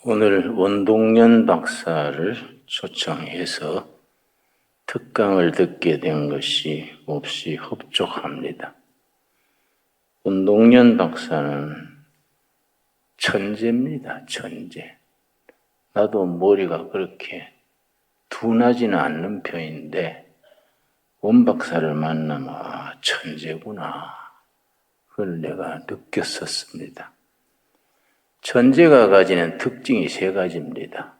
오늘 원동연 박사를 초청해서 특강을 듣게 된 것이 몹시 흡족합니다. 원동연 박사는 천재입니다. 천재. 나도 머리가 그렇게 둔하지는 않는 편인데 원 박사를 만나면 천재구나. 그걸 내가 느꼈었습니다. 천재가 가지는 특징이 세 가지입니다.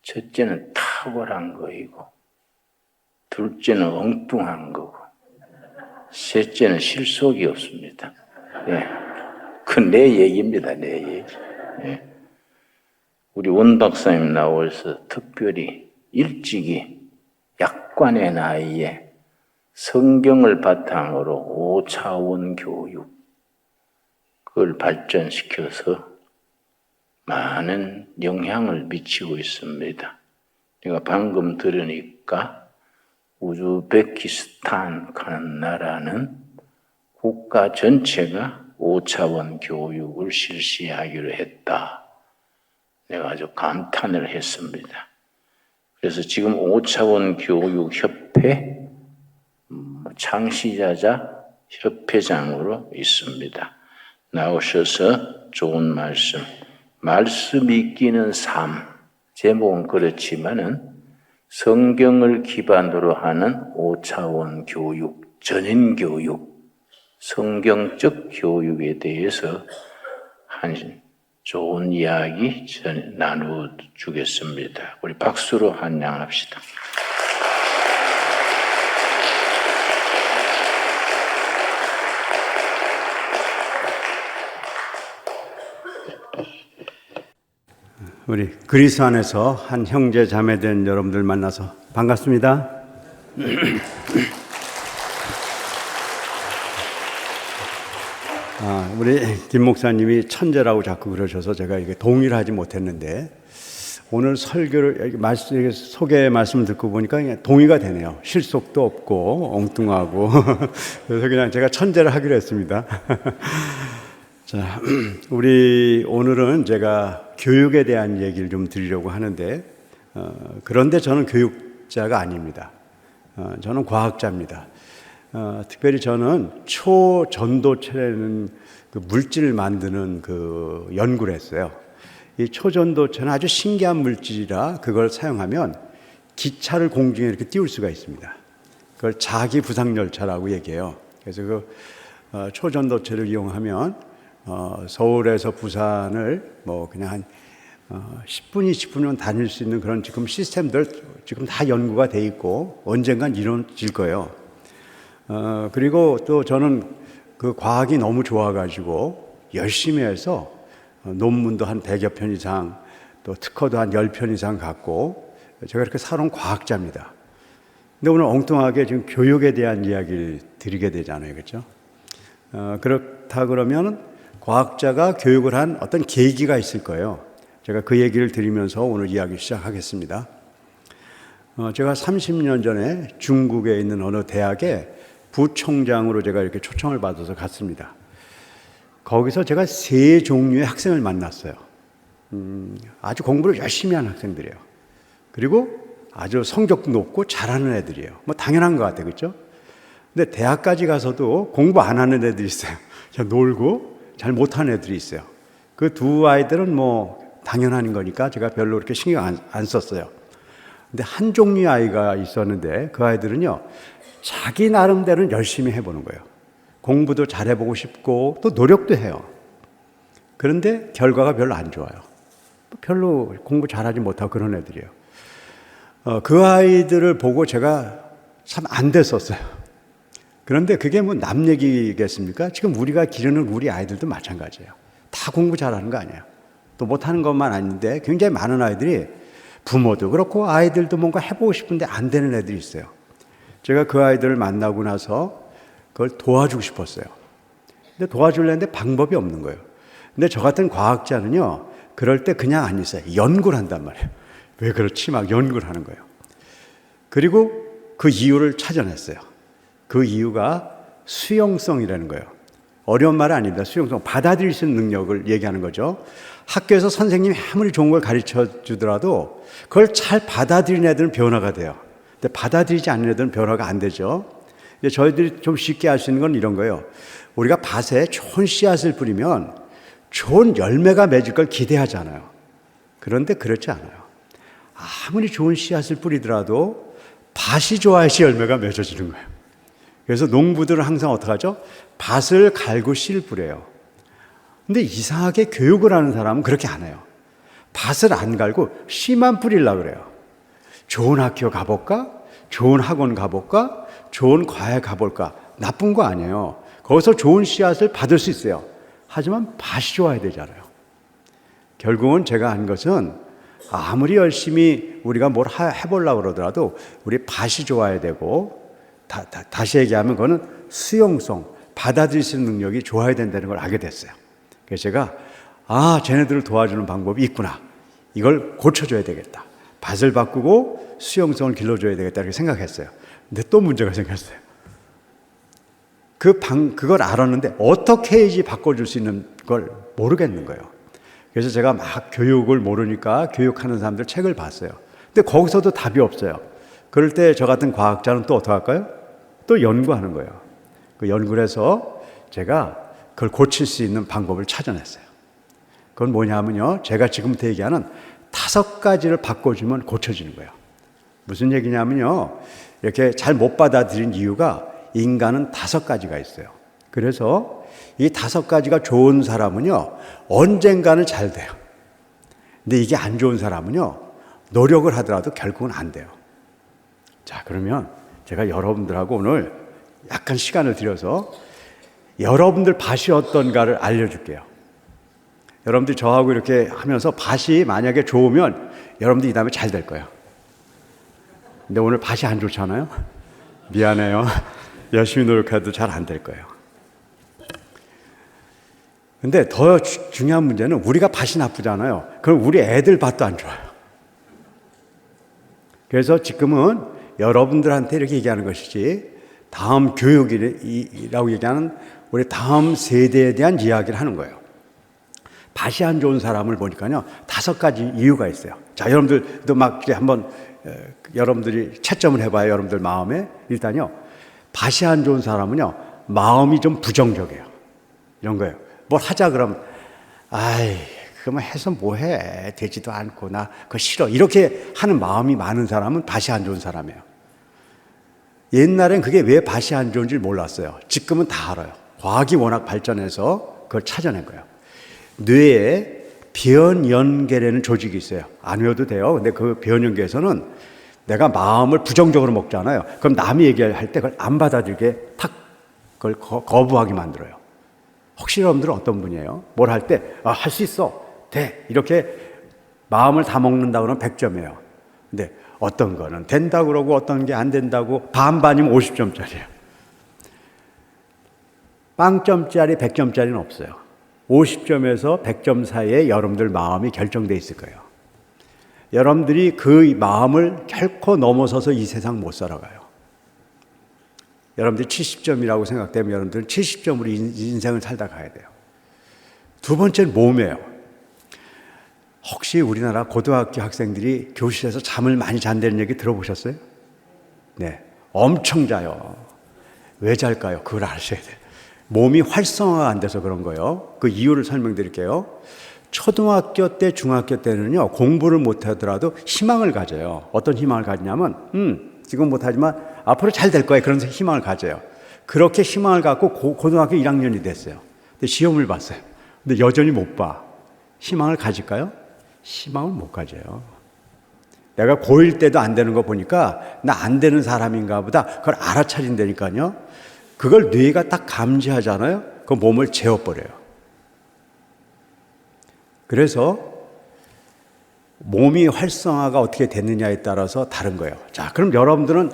첫째는 탁월한 거이고, 둘째는 엉뚱한 거고, 셋째는 실속이 없습니다. 그건 내 얘기입니다, 내 얘기. 우리 원 박사님 나와서 특별히 일찍이 약관의 나이에 성경을 바탕으로 5차원 교육, 그걸 발전시켜서 많은 영향을 미치고 있습니다. 제가 방금 들으니까 우즈베키스탄 하는 나라는 국가 전체가 5차원 교육을 실시하기로 했다. 내가 아주 감탄을 했습니다. 그래서 지금 5차원 교육협회 창시자자 협회장으로 있습니다. 나오셔서 좋은 말씀 이끼는 삶, 제목은 그렇지만은 성경을 기반으로 하는 5차원 교육, 전인교육, 성경적 교육에 대해서 한 좋은 이야기 나눠주겠습니다. 우리 박수로 환영합시다. 우리 그리스도 안에서 한 형제 자매된 여러분들 만나서 반갑습니다. 우리 김 목사님이 천재라고 자꾸 그러셔서 제가 이게 동의를 하지 못했는데 오늘 설교를 소개 말씀을 듣고 보니까 동의가 되네요. 실속도 없고 엉뚱하고 그래서 그냥 제가 천재를 하기로 했습니다. 자, 우리 오늘은 제가 교육에 대한 얘기를 좀 드리려고 하는데 그런데 저는 교육자가 아닙니다. 저는 과학자입니다. 특별히 저는 초전도체라는 그 물질을 만드는 그 연구를 했어요. 이 초전도체는 아주 신기한 물질이라 그걸 사용하면 기차를 공중에 이렇게 띄울 수가 있습니다. 그걸 자기 부상열차라고 얘기해요. 그래서 그 초전도체를 이용하면 서울에서 부산을 뭐 그냥 한 10분, 20분이면 다닐 수 있는 그런 지금 시스템들 지금 다 연구가 돼 있고 언젠간 이루어질 거예요. 그리고 또 저는 그 과학이 너무 좋아가지고 열심히 해서 논문도 한 100여 편 이상 또 특허도 한 10편 이상 갖고 제가 이렇게 살아온 과학자입니다. 근데 오늘 엉뚱하게 지금 교육에 대한 이야기를 드리게 되잖아요. 그렇죠? 그렇다 그러면 과학자가 교육을 한 어떤 계기가 있을 거예요. 제가 그 얘기를 드리면서 오늘 이야기 시작하겠습니다. 제가 30년 전에 중국에 있는 어느 대학에 부총장으로 제가 이렇게 초청을 받아서 갔습니다. 거기서 제가 세 종류의 학생을 만났어요. 아주 공부를 열심히 하는 학생들이에요. 그리고 아주 성적도 높고 잘하는 애들이에요. 뭐 당연한 것 같아요. 그렇죠? 근데 대학까지 가서도 공부 안 하는 애들이 있어요. 놀고 잘 못하는 애들이 있어요. 그 두 아이들은 뭐 당연한 거니까 제가 별로 그렇게 신경 안 썼어요. 근데 한 종류의 아이가 있었는데 그 아이들은요, 자기 나름대로는 열심히 해보는 거예요. 공부도 잘해보고 싶고 또 노력도 해요. 그런데 결과가 별로 안 좋아요. 별로 공부 잘하지 못하고 그런 애들이에요. 그 아이들을 보고 제가 참 안 됐었어요. 그런데 그게 뭐 남 얘기겠습니까? 지금 우리가 기르는 우리 아이들도 마찬가지예요. 다 공부 잘하는 거 아니에요. 또 못하는 것만 아닌데 굉장히 많은 아이들이 부모도 그렇고 아이들도 뭔가 해보고 싶은데 안 되는 애들이 있어요. 제가 그 아이들을 만나고 나서 그걸 도와주고 싶었어요. 근데 도와주려는데 방법이 없는 거예요. 근데 저 같은 과학자는요, 그럴 때 그냥 안 있어요. 연구를 한단 말이에요. 왜 그렇지? 막 연구를 하는 거예요. 그리고 그 이유를 찾아냈어요. 그 이유가 수용성이라는 거예요. 어려운 말은 아닙니다. 수용성, 받아들일 수 있는 능력을 얘기하는 거죠. 학교에서 선생님이 아무리 좋은 걸 가르쳐 주더라도 그걸 잘 받아들이는 애들은 변화가 돼요. 근데 받아들이지 않는 애들은 변화가 안 되죠. 저희들이 좀 쉽게 할 수 있는 건 이런 거예요. 우리가 밭에 좋은 씨앗을 뿌리면 좋은 열매가 맺을 걸 기대하잖아요. 그런데 그렇지 않아요. 아무리 좋은 씨앗을 뿌리더라도 밭이 좋아야지 열매가 맺어지는 거예요. 그래서 농부들은 항상 어떻게 하죠? 밭을 갈고 씨를 뿌려요. 근데 이상하게 교육을 하는 사람은 그렇게 안 해요. 밭을 안 갈고 씨만 뿌리려고 그래요. 좋은 학교 가볼까? 좋은 학원 가볼까? 좋은 과외 가볼까? 나쁜 거 아니에요. 거기서 좋은 씨앗을 받을 수 있어요. 하지만 밭이 좋아야 되잖아요. 결국은 제가 한 것은 아무리 열심히 우리가 뭘 해보려고 그러더라도 우리 밭이 좋아야 되고, 다시 얘기하면 그거는 수용성, 받아들일 수 있는 능력이 좋아야 된다는 걸 알게 됐어요. 그래서 제가 쟤네들을 도와주는 방법이 있구나. 이걸 고쳐줘야 되겠다. 밭을 바꾸고 수용성을 길러줘야 되겠다 이렇게 생각했어요. 근데 또 문제가 생겼어요. 그걸 알았는데 어떻게 해야지 바꿔줄 수 있는 걸 모르겠는 거예요. 그래서 제가 막 교육을 모르니까 교육하는 사람들 책을 봤어요. 근데 거기서도 답이 없어요. 그럴 때 저 같은 과학자는 또 어떻게 할까요? 또 연구하는 거예요. 그 연구를 해서 제가 그걸 고칠 수 있는 방법을 찾아냈어요. 그건 뭐냐면요, 제가 지금부터 얘기하는 5가지를 바꿔주면 고쳐지는 거예요. 무슨 얘기냐면요, 이렇게 잘 못 받아들인 이유가 인간은 5가지가 있어요. 그래서 이 5가지가 좋은 사람은요, 언젠가는 잘 돼요. 근데 이게 안 좋은 사람은요, 노력을 하더라도 결국은 안 돼요. 자, 그러면 제가 여러분들하고 오늘 약간 시간을 들여서 여러분들 밭이 어떤가를 알려줄게요. 여러분들이 저하고 이렇게 하면서 밭이 만약에 좋으면 여러분들이 이 다음에 잘 될 거예요. 근데 오늘 밭이 안 좋잖아요? 미안해요. 열심히 노력해도 잘 안 될 거예요. 근데 더 중요한 문제는 우리가 밭이 나쁘잖아요. 그럼 우리 애들 밭도 안 좋아요. 그래서 지금은 여러분들한테 이렇게 얘기하는 것이지, 다음 교육이라고 얘기하는 우리 다음 세대에 대한 이야기를 하는 거예요. 밭이 안 좋은 사람을 보니까요, 5가지 이유가 있어요. 자, 여러분들도 막 이제 한번 여러분들이 채점을 해봐요. 여러분들 마음에. 일단요, 밭이 안 좋은 사람은요, 마음이 좀 부정적이에요. 이런 거예요. 뭘 하자 그러면, 그러면 해서 뭐해? 되지도 않고 나 그거 싫어. 이렇게 하는 마음이 많은 사람은 밭이 안 좋은 사람이에요. 옛날엔 그게 왜 밭이 안 좋은지 몰랐어요. 지금은 다 알아요. 과학이 워낙 발전해서 그걸 찾아낸 거예요. 뇌에 변연계라는 조직이 있어요. 안 외워도 돼요. 근데 그 변연계에서는 내가 마음을 부정적으로 먹잖아요. 그럼 남이 얘기할 때 그걸 안 받아들이게 그걸 거부하게 만들어요. 혹시 여러분들은 어떤 분이에요? 뭘 할 때 할 수 있어, 돼, 이렇게 마음을 다 먹는다 그러면 100점이에요. 근데 어떤 거는 된다고 그러고 어떤 게 안 된다고 반반이면 50점짜리예요. 빵점짜리 100점짜리는 없어요. 50점에서 100점 사이에 여러분들 마음이 결정돼 있을 거예요. 여러분들이 그 마음을 결코 넘어서서 이 세상 못 살아가요. 여러분들이 70점이라고 생각되면 여러분들은 70점으로 인생을 살다 가야 돼요. 두 번째는 몸이에요. 혹시 우리나라 고등학교 학생들이 교실에서 잠을 많이 잔다는 얘기 들어보셨어요? 네, 엄청 자요. 왜 잘까요? 그걸 아셔야 돼요. 몸이 활성화가 안 돼서 그런 거예요. 그 이유를 설명드릴게요. 초등학교 때, 중학교 때는요, 공부를 못하더라도 희망을 가져요. 어떤 희망을 가지냐면, 지금 못하지만 앞으로 잘 될 거예요. 그런 희망을 가져요. 그렇게 희망을 갖고 고등학교 1학년이 됐어요. 근데 시험을 봤어요. 근데 여전히 못 봐. 희망을 가질까요? 희망을 못 가져요. 내가 고1 때도 안 되는 거 보니까 나 안 되는 사람인가 보다. 그걸 알아차린다니까요. 그걸 뇌가 딱 감지하잖아요. 그 몸을 재워버려요. 그래서 몸이 활성화가 어떻게 됐느냐에 따라서 다른 거예요. 자, 그럼 여러분들은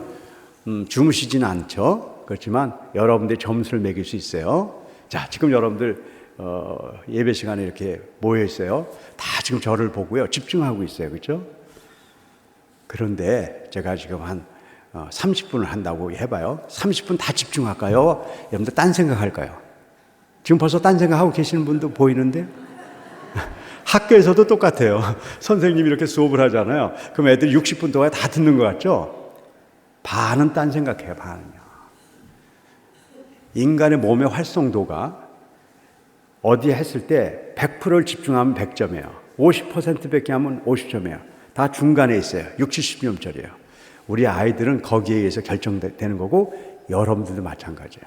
주무시지는 않죠. 그렇지만 여러분들이 점수를 매길 수 있어요. 자, 지금 여러분들 예배 시간에 이렇게 모여 있어요. 다 지금 저를 보고요, 집중하고 있어요. 그렇죠? 그런데 제가 지금 한 30분을 한다고 해봐요. 30분 다 집중할까요? 여러분들 딴 생각할까요? 지금 벌써 딴 생각하고 계시는 분도 보이는데 학교에서도 똑같아요. 선생님이 이렇게 수업을 하잖아요. 그럼 애들이 60분 동안 다 듣는 것 같죠? 반은 딴 생각해요. 반은요. 인간의 몸의 활성도가 어디에 했을 때 100%를 집중하면 100점이에요. 50%밖에 하면 50점이에요. 다 중간에 있어요. 60, 70점짜리예요. 우리 아이들은 거기에 의해서 결정되는 거고 여러분들도 마찬가지예요.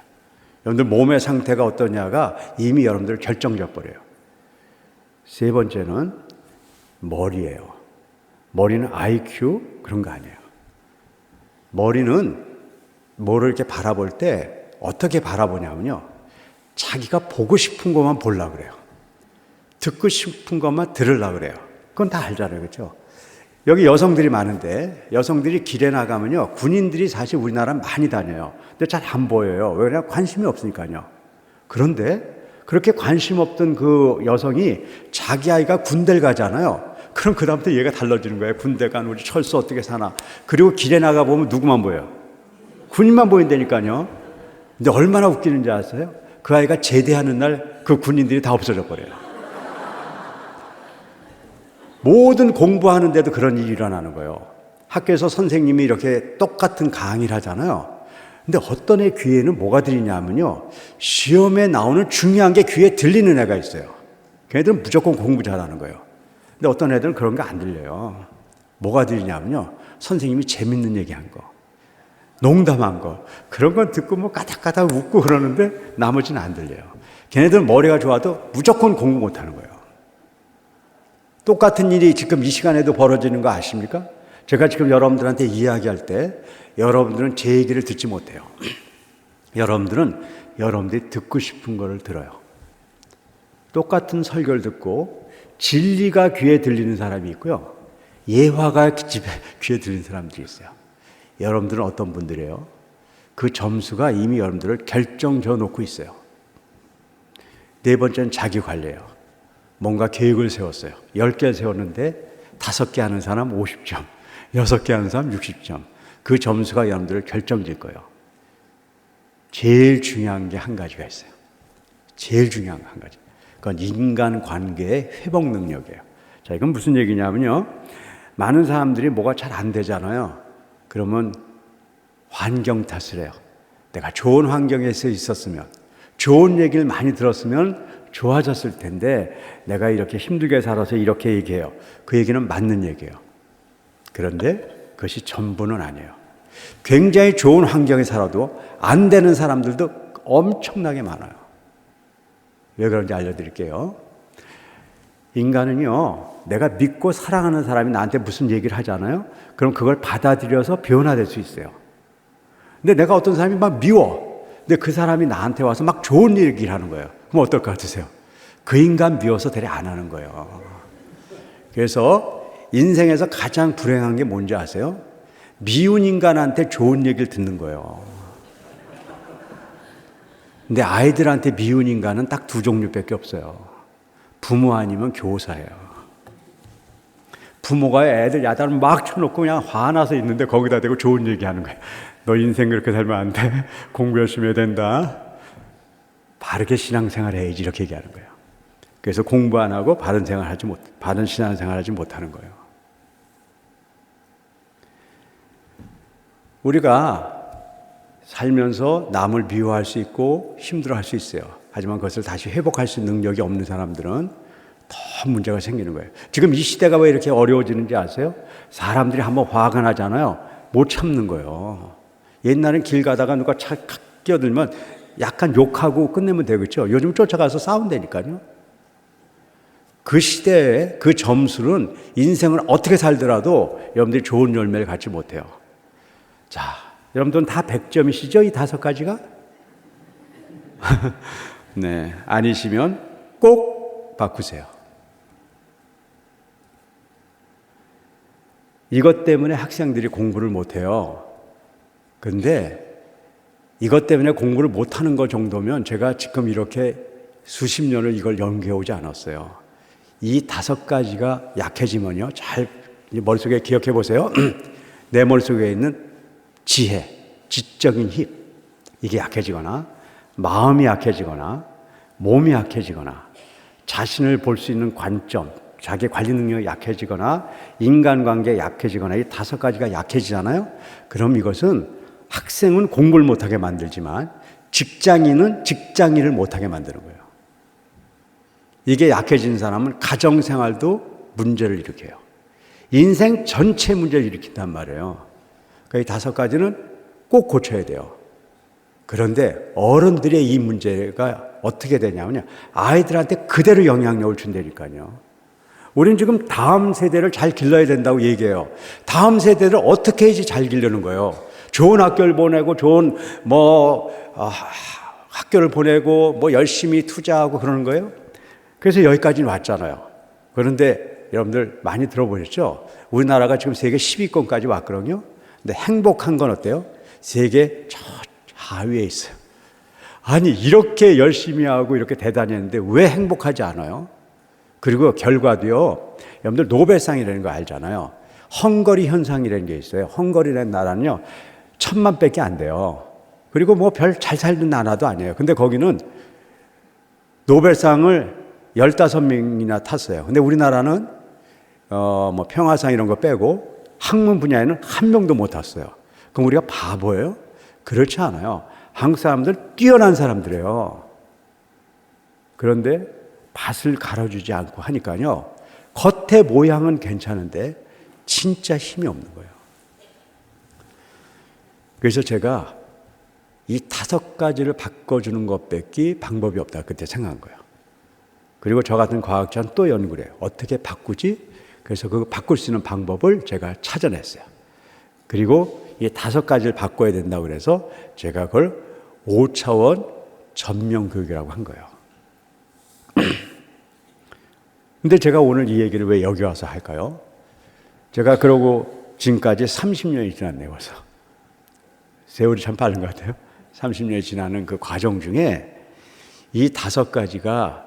여러분들 몸의 상태가 어떠냐가 이미 여러분들을 결정져 버려요. 세 번째는 머리예요. 머리는 IQ 그런 거 아니에요. 머리는 뭐를 이렇게 바라볼 때 어떻게 바라보냐면요. 자기가 보고 싶은 것만 보려고 그래요. 듣고 싶은 것만 들으려고 그래요. 그건 다 알잖아요. 그렇죠? 여기 여성들이 많은데 여성들이 길에 나가면요. 군인들이 사실 우리나라 많이 다녀요. 근데 잘 안 보여요. 왜냐하면 관심이 없으니까요. 그런데 그렇게 관심 없던 그 여성이 자기 아이가 군대를 가잖아요. 그럼 그 다음부터 얘가 달라지는 거예요. 군대 간 우리 철수 어떻게 사나. 그리고 길에 나가보면 누구만 보여요? 군인만 보인다니까요. 근데 얼마나 웃기는지 아세요? 그 아이가 제대하는 날 그 군인들이 다 없어져 버려요. 모든 공부하는데도 그런 일이 일어나는 거예요. 학교에서 선생님이 이렇게 똑같은 강의를 하잖아요. 근데 어떤 애 귀에는 뭐가 들리냐면요. 시험에 나오는 중요한 게 귀에 들리는 애가 있어요. 걔네들은 무조건 공부 잘하는 거예요. 근데 어떤 애들은 그런 거 안 들려요. 뭐가 들리냐면요. 선생님이 재밌는 얘기한 거, 농담한 거, 그런 건 듣고 뭐 까닥까닥 웃고 그러는데 나머지는 안 들려요. 걔네들은 머리가 좋아도 무조건 공부 못 하는 거예요. 똑같은 일이 지금 이 시간에도 벌어지는 거 아십니까? 제가 지금 여러분들한테 이야기할 때 여러분들은 제 얘기를 듣지 못해요. 여러분들은 여러분들이 듣고 싶은 거를 들어요. 똑같은 설교를 듣고 진리가 귀에 들리는 사람이 있고요. 예화가 귀에 들리는 사람들이 있어요. 여러분들은 어떤 분들이에요? 그 점수가 이미 여러분들을 결정져 놓고 있어요. 네 번째는 자기 관리예요. 뭔가 계획을 세웠어요. 10개 세웠는데 5개 하는 사람 50점, 6개 하는 사람 60점. 그 점수가 여러분들을 결정질 거예요. 제일 중요한 게 한 가지가 있어요. 제일 중요한 한 가지. 그건 인간관계의 회복 능력이에요. 자, 이건 무슨 얘기냐면요. 많은 사람들이 뭐가 잘 안 되잖아요. 그러면 환경 탓을 해요. 내가 좋은 환경에서 있었으면, 좋은 얘기를 많이 들었으면 좋아졌을 텐데 내가 이렇게 힘들게 살아서 이렇게 얘기해요. 그 얘기는 맞는 얘기예요. 그런데 그것이 전부는 아니에요. 굉장히 좋은 환경에 살아도 안 되는 사람들도 엄청나게 많아요. 왜 그런지 알려드릴게요. 인간은요, 내가 믿고 사랑하는 사람이 나한테 무슨 얘기를 하잖아요. 그럼 그걸 받아들여서 변화될 수 있어요. 근데 내가 어떤 사람이 막 미워. 근데 그 사람이 나한테 와서 막 좋은 얘기를 하는 거예요. 그럼 어떨 것 같으세요? 그 인간 미워서 대리 안 하는 거예요. 그래서 인생에서 가장 불행한 게 뭔지 아세요? 미운 인간한테 좋은 얘기를 듣는 거예요. 근데 아이들한테 미운 인간은 딱 두 종류밖에 없어요. 부모 아니면 교사예요. 부모가 애들 야단을 막 쳐놓고 그냥 화나서 있는데 거기다 대고 좋은 얘기하는 거예요. 너 인생 그렇게 살면 안 돼. 공부 열심히 해야 된다. 바르게 신앙생활 해야지 이렇게 얘기하는 거예요. 그래서 공부 안 하고 바른 신앙생활 하지 못하는 거예요. 우리가 살면서 남을 미워할 수 있고 힘들어할 수 있어요. 하지만 그것을 다시 회복할 수 있는 능력이 없는 사람들은 더 문제가 생기는 거예요. 지금 이 시대가 왜 이렇게 어려워지는지 아세요? 사람들이 한번 화가 나잖아요. 못 참는 거예요. 옛날엔 길 가다가 누가 끼어들면 약간 욕하고 끝내면 되겠죠. 요즘 쫓아가서 싸운다니까요. 그 시대에 그 점수는 인생을 어떻게 살더라도 여러분들이 좋은 열매를 갖지 못해요. 자, 여러분들은 다 100점이시죠? 이 5가지가? 네, 아니시면 꼭 바꾸세요. 이것 때문에 학생들이 공부를 못해요. 그런데 이것 때문에 공부를 못하는 것 정도면 제가 지금 이렇게 수십 년을 이걸 연구해오지 않았어요. 이 5가지가 약해지면요. 잘 머릿속에 기억해 보세요. 내 머릿속에 있는 지혜, 지적인 힘, 이게 약해지거나 마음이 약해지거나 몸이 약해지거나 자신을 볼 수 있는 관점, 자기 관리 능력이 약해지거나 인간관계가 약해지거나 이 5가지가 약해지잖아요. 그럼 이것은 학생은 공부를 못하게 만들지만 직장인은 직장일을 못하게 만드는 거예요. 이게 약해진 사람은 가정생활도 문제를 일으켜요. 인생 전체 문제를 일으킨단 말이에요. 그러니까 이 5가지는 꼭 고쳐야 돼요. 그런데 어른들의 이 문제가 어떻게 되냐면요. 아이들한테 그대로 영향력을 준다니까요. 우리는 지금 다음 세대를 잘 길러야 된다고 얘기해요. 다음 세대를 어떻게 해야지 잘 기르는 거예요. 좋은 학교를 보내고 좋은 학교를 보내고 열심히 투자하고 그러는 거예요. 그래서 여기까지는 왔잖아요. 그런데 여러분들 많이 들어보셨죠? 우리나라가 지금 세계 10위권까지 왔거든요. 근데 행복한 건 어때요? 세계 저 하위에 있어요. 아니 이렇게 열심히 하고 이렇게 대단히 했는데 왜 행복하지 않아요? 그리고 결과도요. 여러분들 노벨상이라는 거 알잖아요. 헝거리 현상이라는 게 있어요. 헝거리라는 나라는요. 1000만밖에 안 돼요. 그리고 별 잘 살는 나라도 아니에요. 근데 거기는 노벨상을 15명이나 탔어요. 근데 우리나라는 평화상 이런 거 빼고 학문 분야에는 한 명도 못 탔어요. 그럼 우리가 바보예요? 그렇지 않아요. 한국 사람들 뛰어난 사람들이에요. 그런데 밭을 갈아주지 않고 하니까요. 겉의 모양은 괜찮은데 진짜 힘이 없는 거예요. 그래서 제가 이 5가지를 바꿔주는 것밖에 방법이 없다 그때 생각한 거예요. 그리고 저 같은 과학자는 또 연구를 해요. 어떻게 바꾸지? 그래서 그 바꿀 수 있는 방법을 제가 찾아냈어요. 그리고 이 5가지를 바꿔야 된다고 그래서 제가 그걸 5차원 전면 교육이라고 한 거예요. 근데 제가 오늘 이 얘기를 왜 여기 와서 할까요? 제가 그러고 지금까지 30년이 지났네요, 벌써. 세월이 참 빠른 것 같아요. 30년이 지나는 그 과정 중에 이 5가지가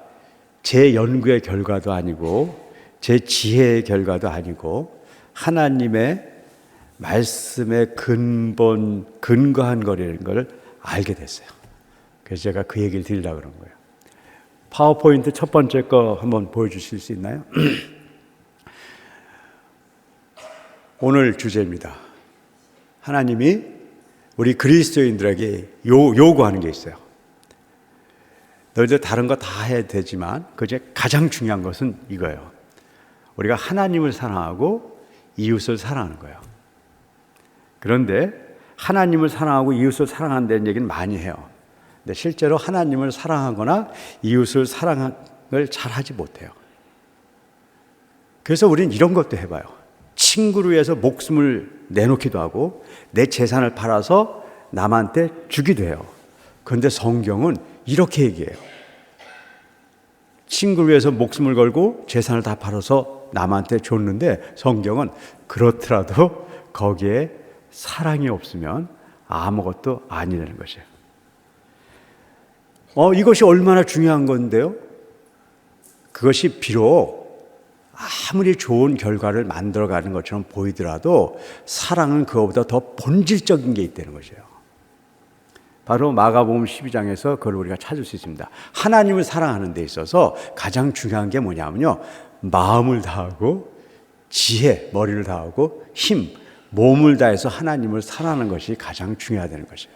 제 연구의 결과도 아니고 제 지혜의 결과도 아니고 하나님의 말씀에 근거한 거라는 걸 알게 됐어요. 그래서 제가 그 얘기를 드리려고 그런 거예요. 파워포인트 첫 번째 거 한번 보여주실 수 있나요? 오늘 주제입니다. 하나님이 우리 그리스도인들에게 요구하는 게 있어요. 너희들 다른 거 다 해야 되지만 그중에 가장 중요한 것은 이거예요. 우리가 하나님을 사랑하고 이웃을 사랑하는 거예요. 그런데 하나님을 사랑하고 이웃을 사랑한다는 얘기는 많이 해요. 근데 실제로 하나님을 사랑하거나 이웃을 사랑을 잘 하지 못해요. 그래서 우리는 이런 것도 해봐요. 친구를 위해서 목숨을 내놓기도 하고 내 재산을 팔아서 남한테 주기도 해요. 그런데 성경은 이렇게 얘기해요. 친구를 위해서 목숨을 걸고 재산을 다 팔아서 남한테 줬는데 성경은 그렇더라도 거기에 사랑이 없으면 아무것도 아니라는 것이에요. 이것이 얼마나 중요한 건데요. 그것이 비록 아무리 좋은 결과를 만들어가는 것처럼 보이더라도 사랑은 그거보다 더 본질적인 게 있다는 것이에요. 바로 마가복음 12장에서 그걸 우리가 찾을 수 있습니다. 하나님을 사랑하는 데 있어서 가장 중요한 게 뭐냐면요. 마음을 다하고 지혜, 머리를 다하고 힘, 몸을 다해서 하나님을 사랑하는 것이 가장 중요하다는 것이에요.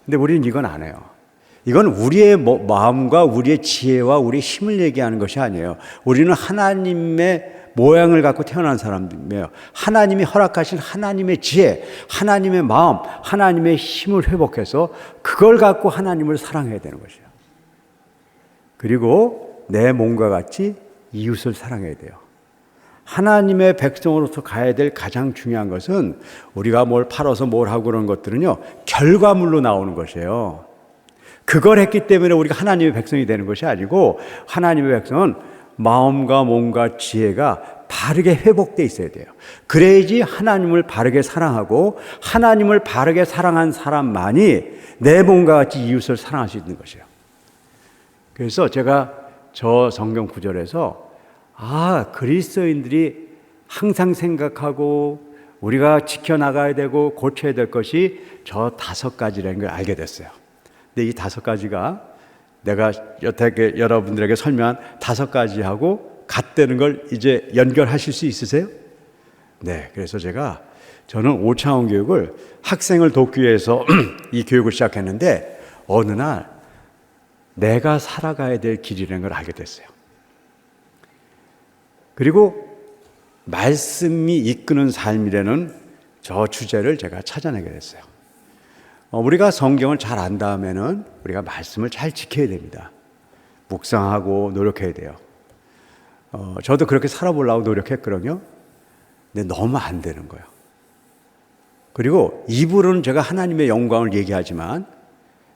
근데 우리는 이건 안 해요. 이건 우리의 마음과 우리의 지혜와 우리의 힘을 얘기하는 것이 아니에요. 우리는 하나님의 모양을 갖고 태어난 사람들이에요. 하나님이 허락하신 하나님의 지혜, 하나님의 마음, 하나님의 힘을 회복해서 그걸 갖고 하나님을 사랑해야 되는 것이에요. 그리고 내 몸과 같이 이웃을 사랑해야 돼요. 하나님의 백성으로서 가야 될 가장 중요한 것은 우리가 뭘 팔아서 뭘 하고 그런 것들은요, 결과물로 나오는 것이에요. 그걸 했기 때문에 우리가 하나님의 백성이 되는 것이 아니고 하나님의 백성은 마음과 몸과 지혜가 바르게 회복되어 있어야 돼요. 그래야지 하나님을 바르게 사랑하고 하나님을 바르게 사랑한 사람만이 내 몸과 같이 이웃을 사랑할 수 있는 것이에요. 그래서 제가 저 성경 구절에서 그리스도인들이 항상 생각하고 우리가 지켜나가야 되고 고쳐야 될 것이 저 5가지라는 걸 알게 됐어요. 근데 이 5가지가 내가 여태 여러분들에게 설명한 5가지하고 같다는 걸 이제 연결하실 수 있으세요? 네, 그래서 저는 5차원 교육을 학생을 돕기 위해서 이 교육을 시작했는데 어느 날 내가 살아가야 될 길이라는 걸 알게 됐어요. 그리고 말씀이 이끄는 삶이라는 저 주제를 제가 찾아내게 됐어요. 우리가 성경을 잘 안 다음에는 우리가 말씀을 잘 지켜야 됩니다. 묵상하고 노력해야 돼요. 저도 그렇게 살아보려고 노력했거든요. 근데 너무 안 되는 거예요. 그리고 입으로는 제가 하나님의 영광을 얘기하지만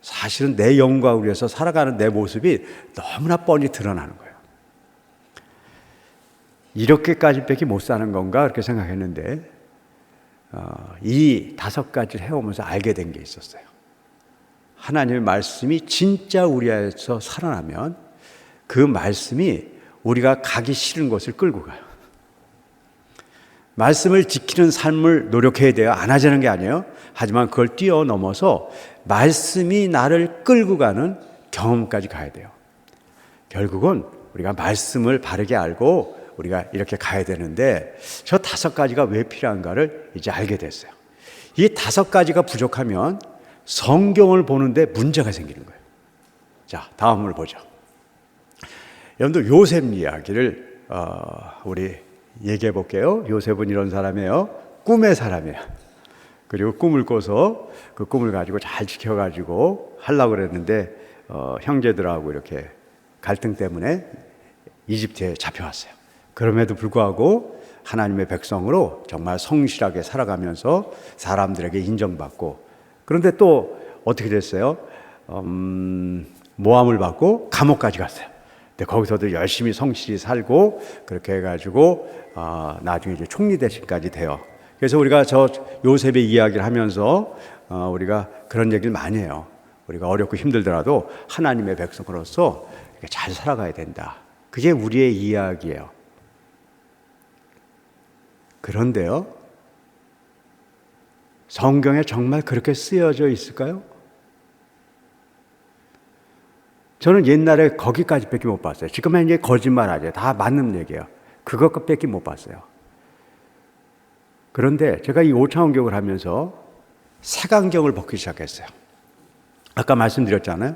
사실은 내 영광을 위해서 살아가는 내 모습이 너무나 뻔히 드러나는 거예요. 이렇게까지밖에 못 사는 건가 그렇게 생각했는데 이 5가지를 해오면서 알게 된 게 있었어요. 하나님의 말씀이 진짜 우리 안에서 살아나면 그 말씀이 우리가 가기 싫은 곳을 끌고 가요. 말씀을 지키는 삶을 노력해야 돼요. 안 하자는 게 아니에요. 하지만 그걸 뛰어넘어서 말씀이 나를 끌고 가는 경험까지 가야 돼요. 결국은 우리가 말씀을 바르게 알고 우리가 이렇게 가야 되는데 저 5가지가 왜 필요한가를 이제 알게 됐어요. 이 5가지가 부족하면 성경을 보는데 문제가 생기는 거예요. 자, 다음을 보죠. 여러분들 요셉 이야기를 우리 얘기해 볼게요. 요셉은 이런 사람이에요. 꿈의 사람이에요. 그리고 꿈을 꿔서 그 꿈을 가지고 잘 지켜가지고 하려고 그랬는데 형제들하고 이렇게 갈등 때문에 이집트에 잡혀왔어요. 그럼에도 불구하고 하나님의 백성으로 정말 성실하게 살아가면서 사람들에게 인정받고, 그런데 또 어떻게 됐어요? 모함을 받고 감옥까지 갔어요. 근데 거기서도 열심히 성실히 살고 그렇게 해가지고 나중에 이제 총리 대신까지 돼요. 그래서 우리가 저 요셉의 이야기를 하면서 우리가 그런 얘기를 많이 해요. 우리가 어렵고 힘들더라도 하나님의 백성으로서 이렇게 잘 살아가야 된다. 그게 우리의 이야기예요. 그런데요, 성경에 정말 그렇게 쓰여져 있을까요? 저는 옛날에 거기까지밖에 못 봤어요. 지금은 이제 거짓말하죠. 다 맞는 얘기예요. 그것밖에 못 봤어요. 그런데 제가 이 5차원 교육을 하면서 색안경을 벗기 시작했어요. 아까 말씀드렸잖아요.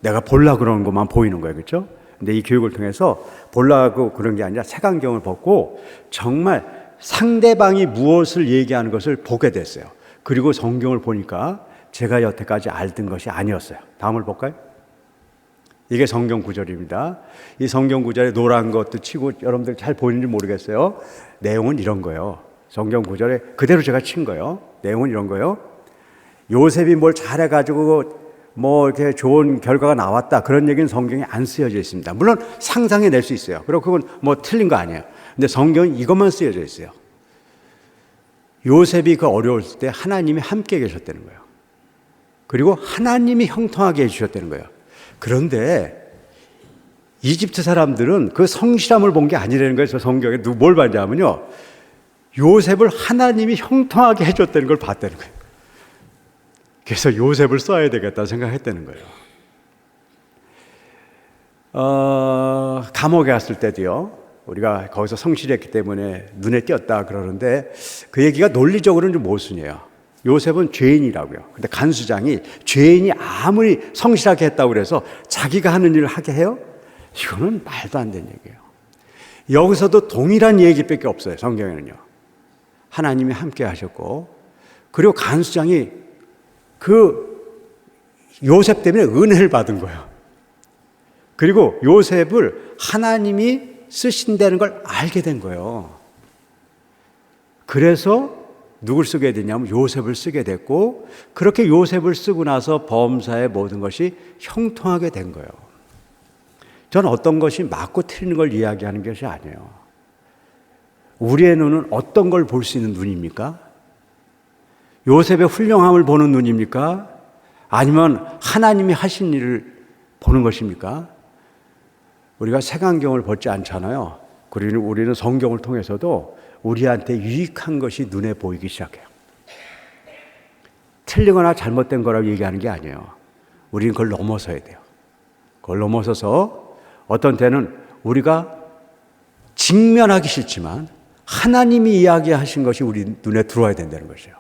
내가 보려고 그러는 것만 보이는 거예요. 그렇죠? 근데 이 교육을 통해서 보려고 그런 게 아니라 색안경을 벗고 정말 상대방이 무엇을 얘기하는 것을 보게 됐어요. 그리고 성경을 보니까 제가 여태까지 알던 것이 아니었어요. 다음을 볼까요? 이게 성경 구절입니다. 이 성경 구절에 노란 것도 치고 여러분들 잘 보이는지 모르겠어요. 내용은 이런 거예요. 성경 구절에 그대로 제가 친 거예요. 내용은 이런 거예요. 요셉이 뭘 잘해가지고 뭐 이렇게 좋은 결과가 나왔다, 그런 얘기는 성경에 안 쓰여져 있습니다. 물론 상상해낼 수 있어요. 그리고 그건 뭐 틀린 거 아니에요. 근데 성경은 이것만 쓰여져 있어요. 요셉이 그 어려울 때 하나님이 함께 계셨다는 거예요. 그리고 하나님이 형통하게 해주셨다는 거예요. 그런데 이집트 사람들은 그 성실함을 본 게 아니라는 거예요. 저 성경에 뭘 봤냐면요, 요셉을 하나님이 형통하게 해줬다는 걸 봤다는 거예요. 그래서 요셉을 써야 되겠다 생각했다는 거예요. 감옥에 갔을 때도요, 우리가 거기서 성실했기 때문에 눈에 띄었다 그러는데 그 얘기가 논리적으로는 좀 모순이에요. 요셉은 죄인이라고요. 근데 간수장이 죄인이 아무리 성실하게 했다고 그래서 자기가 하는 일을 하게 해요? 이거는 말도 안 되는 얘기예요. 여기서도 동일한 얘기밖에 없어요. 성경에는요. 하나님이 함께 하셨고, 그리고 간수장이 그 요셉 때문에 은혜를 받은 거예요. 그리고 요셉을 하나님이 쓰신다는 걸 알게 된 거예요. 그래서 누굴 쓰게 됐냐면 요셉을 쓰게 됐고, 그렇게 요셉을 쓰고 나서 범사의 모든 것이 형통하게 된 거예요. 저는 어떤 것이 맞고 틀리는 걸 이야기하는 것이 아니에요. 우리의 눈은 어떤 걸 볼 수 있는 눈입니까? 요셉의 훌륭함을 보는 눈입니까? 아니면 하나님이 하신 일을 보는 것입니까? 우리가 색안경을 벗지 않잖아요. 우리는 성경을 통해서도 우리한테 유익한 것이 눈에 보이기 시작해요. 틀리거나 잘못된 거라고 얘기하는 게 아니에요. 우리는 그걸 넘어서야 돼요. 그걸 넘어서서 어떤 때는 우리가 직면하기 싫지만 하나님이 이야기하신 것이 우리 눈에 들어와야 된다는 것이에요.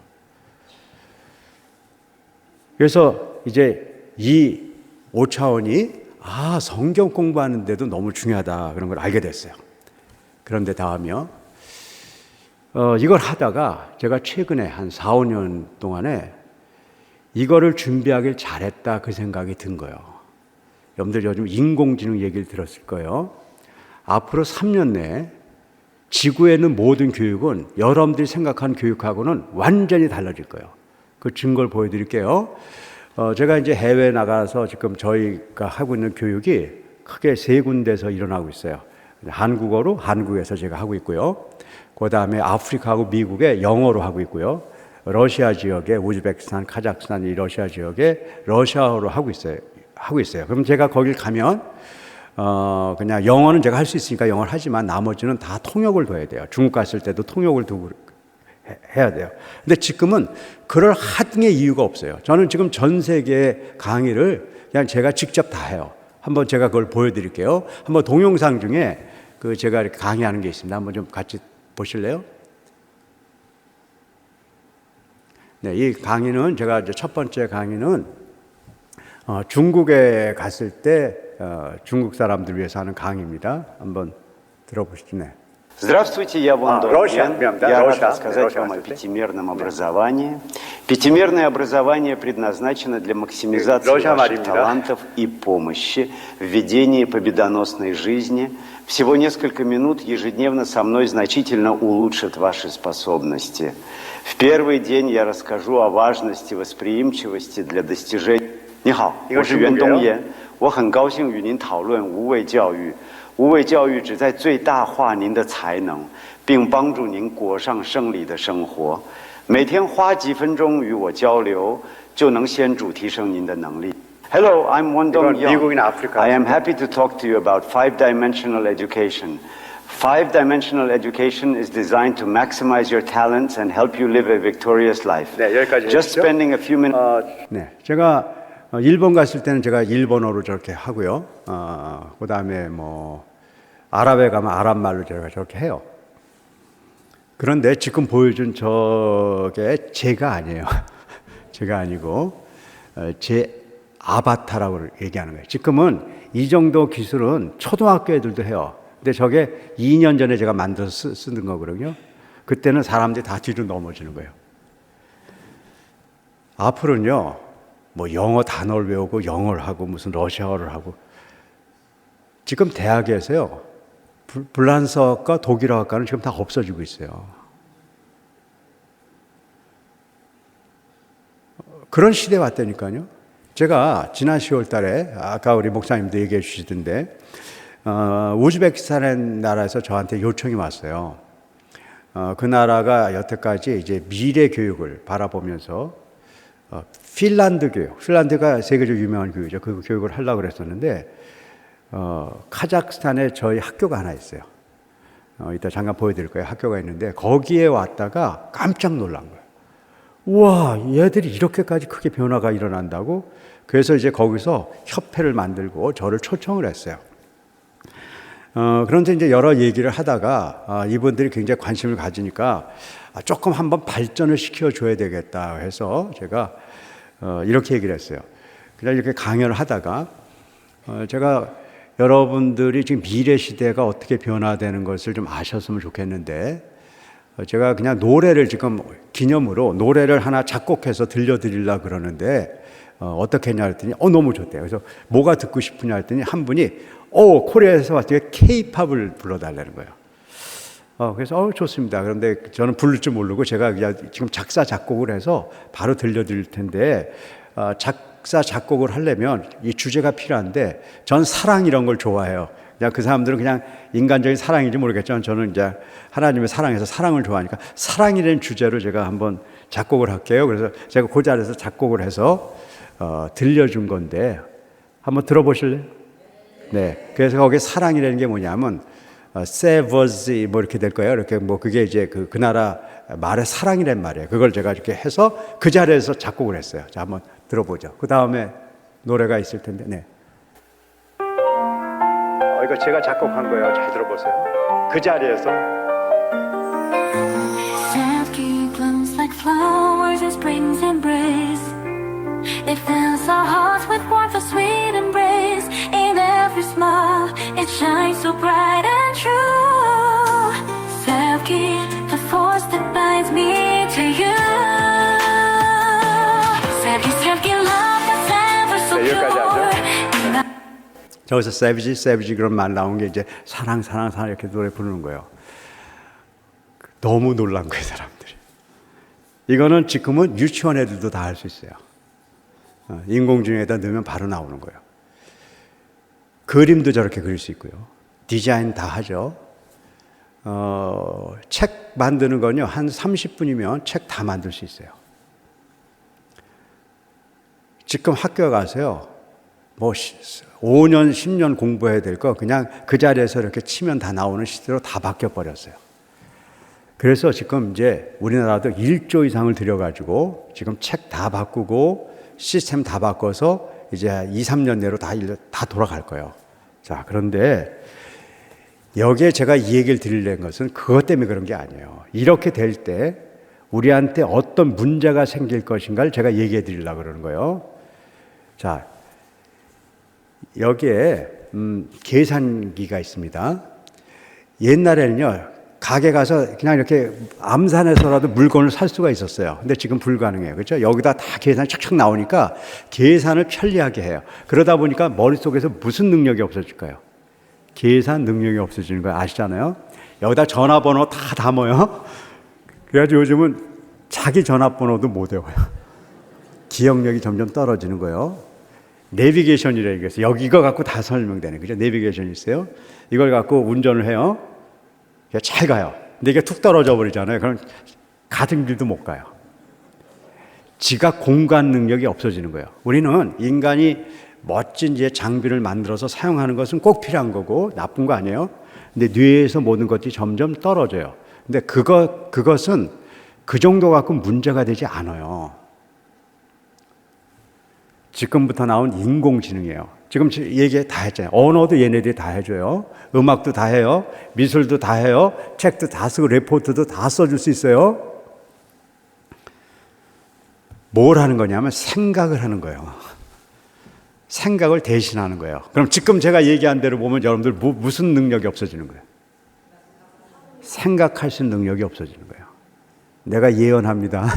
그래서 이제 이 5차원이 성경 공부하는데도 너무 중요하다 그런 걸 알게 됐어요. 그런데 다음이요. 이걸 하다가 제가 최근에 한 4, 5년 동안에 이거를 준비하길 잘했다 그 생각이 든 거예요. 여러분들 요즘 인공지능 얘기를 들었을 거예요. 앞으로 3년 내에 지구에 있는 모든 교육은 여러분들이 생각하는 교육하고는 완전히 달라질 거예요. 그 증거를 보여드릴게요. 제가 이제 해외에 나가서 지금 저희가 하고 있는 교육이 크게 3군데서 일어나고 있어요. 한국어로 한국에서 제가 하고 있고요. 그 다음에 아프리카하고 미국에 영어로 하고 있고요. 러시아 지역에 우즈베키스탄, 카자흐스탄 이 러시아 지역에 러시아어로 하고 있어요. 그럼 제가 거길 가면 그냥 영어는 제가 할 수 있으니까 영어를 하지만 나머지는 다 통역을 둬야 돼요. 중국 갔을 때도 통역을 두고 해야 돼요. 근데 지금은 그럴 하등의 이유가 없어요. 저는 지금 전 세계 강의를 그냥 제가 직접 다 해요. 한번 제가 그걸 보여드릴게요. 한번 동영상 중에 그 제가 이렇게 강의하는 게 있습니다. 한번 좀 같이 보실래요? 네, 이 강의는 제가 이제 첫 번째 강의는 중국에 갔을 때 중국 사람들 위해서 하는 강의입니다. 한번 들어보시죠. 네. Здравствуйте, я Вон Донген. Я рад рассказать вам о пятимерном образовании. Пятимерное образование предназначено для максимизации ваших талантов и помощи в ведении победоносной жизни. Всего несколько минут ежедневно со мной значительно улучшат ваши способности. В первый день я расскажу о важности восприимчивости для достижения. 你好，我是袁东岩，我很高兴与您讨论无畏教育。无畏教育旨在最大化您的才能，并帮助您过上胜利的生活。每天花几分钟与我交流，就能显著提升您的能力。Hello, I'm Won Dong-young. I am happy to talk to you about five-dimensional education. Five-dimensional education is designed to maximize your talents and help you live a victorious life. 네, 여기까지 Just spending a few minutes. 네, 제가 일본 갔을 때는 제가 일본어로 저렇게 하고요. 그 다음에 뭐 아랍에 가면 아랍 말로 제가 저렇게 해요. 그런데 지금 보여준 저게 제가 아니에요. 제가 아니고 제 아바타라고 얘기하는 거예요. 지금은 이 정도 기술은 초등학교 애들도 해요. 근데 저게 2년 전에 제가 만들어서 쓰는 거거든요. 그때는 사람들이 다 뒤로 넘어지는 거예요. 앞으로는요. 뭐 영어 단어를 외우고 영어를 하고 무슨 러시아어를 하고 지금 대학에서요 불란서어과 독일어학과는 지금 다 없어지고 있어요. 그런 시대에 왔다니까요. 제가 지난 10월 달에 아까 우리 목사님도 얘기해 주시던데 우즈베키스탄 나라에서 저한테 요청이 왔어요. 그 나라가 여태까지 이제 미래 교육을 바라보면서 핀란드 교육, 핀란드가 세계적으로 유명한 교육이죠. 그 교육을 하려고 그랬었는데 카자흐스탄에 저희 학교가 하나 있어요. 이따 잠깐 보여드릴 거예요. 학교가 있는데 거기에 왔다가 깜짝 놀란 거예요. 우와, 얘들이 이렇게까지 크게 변화가 일어난다고? 그래서 이제 거기서 협회를 만들고 저를 초청을 했어요. 그런데 이제 여러 얘기를 하다가 이분들이 굉장히 관심을 가지니까 조금 한번 발전을 시켜줘야 되겠다 해서 제가 이렇게 얘기를 했어요. 그냥 이렇게 강연을 하다가 제가 여러분들이 지금 미래 시대가 어떻게 변화되는 것을 좀 아셨으면 좋겠는데 제가 그냥 노래를 지금 기념으로 노래를 하나 작곡해서 들려드리려고 그러는데 어떻게 했냐 했더니 너무 좋대요. 그래서 뭐가 듣고 싶으냐 했더니 한 분이 코리아에서 왔더니 K-팝을 불러달라는 거예요. 그래서 좋습니다. 그런데 저는 부를 줄 모르고 제가 그냥 지금 작사 작곡을 해서 바로 들려드릴 텐데 작사 작곡을 하려면 이 주제가 필요한데 전 사랑 이런 걸 좋아해요. 그냥 그 사람들은 그냥 인간적인 사랑인지 모르겠지만 저는 이제 하나님의 사랑에서 사랑을 좋아하니까 사랑이라는 주제로 제가 한번 작곡을 할게요. 그래서 제가 그 자리에서 작곡을 해서 들려준 건데 한번 들어보실래요? 네. 그래서 거기에 사랑이라는 게 뭐냐면 세버지 뭐 이렇게 될 거예요. 이렇게 뭐 그게 이제 그 나라 말의 사랑이란 말이에요. 그걸 제가 이렇게 해서 그 자리에서 작곡을 했어요. 자, 한번 들어보죠. 그 다음에 노래가 있을 텐데, 네. 이거 제가 작곡한 거예요. 잘 들어보세요. 그 자리에서 Sadly blooms like flowers in spring's embrace. It fills our hearts with warmth of sweet embrace. In every smile, it shines so bright and true. Sadly, the force that binds me to you. Sadly, love that's ever so 네, 여기까지 하죠. pure. 저기서 savage 그런 말 나온 게 이제 사랑 이렇게 노래 부르는 거예요. 너무 놀란 거예요, 사람들이. 이거는 지금은 유치원 애들도 다 할 수 있어요. 인공지능에다 넣으면 바로 나오는 거예요. 그림도 저렇게 그릴 수 있고요. 디자인 다 하죠. 책 만드는 건요, 한 30분이면 책 다 만들 수 있어요. 지금 학교 가서요, 뭐 5년, 10년 공부해야 될 거 그냥 그 자리에서 이렇게 치면 다 나오는 시대로 다 바뀌어버렸어요. 그래서 지금 이제 우리나라도 1조 이상을 들여가지고 지금 책 다 바꾸고 시스템 다 바꿔서 이제 2, 3년 내로 다 돌아갈 거예요. 자, 그런데 여기에 제가 이 얘기를 드리려는 것은 그것 때문에 그런 게 아니에요. 이렇게 될 때 우리한테 어떤 문제가 생길 것인가를 제가 얘기해 드리려고 그러는 거예요. 자, 여기에 계산기가 있습니다. 옛날에는요, 가게 가서 그냥 이렇게 암산해서라도 물건을 살 수가 있었어요. 근데 지금 불가능해요. 그렇죠? 여기다 다 계산이 척척 나오니까 계산을 편리하게 해요. 그러다 보니까 머릿속에서 무슨 능력이 없어질까요? 계산 능력이 없어지는 거 아시잖아요? 여기다 전화번호 다 담아요. 그래가지고 요즘은 자기 전화번호도 못 외워요. 기억력이 점점 떨어지는 거예요. 내비게이션이라고 얘기해서 여기 이거 갖고 다 설명되네. 그죠? 내비게이션이 있어요. 이걸 갖고 운전을 해요. 잘 가요. 근데 이게 툭 떨어져 버리잖아요. 그럼 가던 길도 못 가요. 지각 공간 능력이 없어지는 거예요. 우리는 인간이 멋진 이제 장비를 만들어서 사용하는 것은 꼭 필요한 거고 나쁜 거 아니에요. 근데 뇌에서 모든 것들이 점점 떨어져요. 근데 그것은 그 정도 갖고 문제가 되지 않아요. 지금부터 나온 인공지능이에요. 지금 얘기 다 했잖아요. 언어도 얘네들이 다 해줘요. 음악도 다 해요. 미술도 다 해요. 책도 다 쓰고 레포트도 다 써줄 수 있어요. 뭘 하는 거냐면 생각을 하는 거예요. 생각을 대신하는 거예요. 그럼 지금 제가 얘기한 대로 보면 여러분들 무슨 능력이 없어지는 거예요? 생각할 수 있는 능력이 없어지는 거예요. 내가 예언합니다.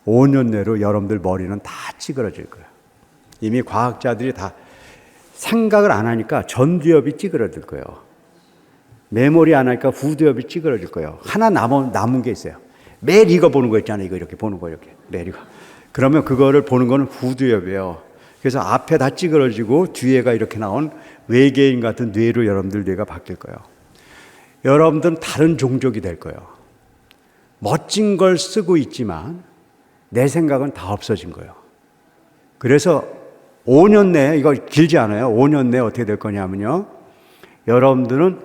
5년 내로 여러분들 머리는 다 찌그러질 거예요. 이미 과학자들이 다 생각을 안 하니까 전두엽이 찌그러질 거예요. 메모리 안 하니까 후두엽이 찌그러질 거예요. 하나 남은 게 있어요. 매일 이거 보는 거 있잖아요. 이거 이렇게 보는 거 이렇게 매일 이거. 그러면 그거를 보는 거는 후두엽이에요. 그래서 앞에 다 찌그러지고 뒤에가 이렇게 나온 외계인 같은 뇌로 여러분들 뇌가 바뀔 거예요. 여러분들은 다른 종족이 될 거예요. 멋진 걸 쓰고 있지만 내 생각은 다 없어진 거예요. 그래서 5년 내에, 이거 길지 않아요. 5년 내에 어떻게 될 거냐면요. 여러분들은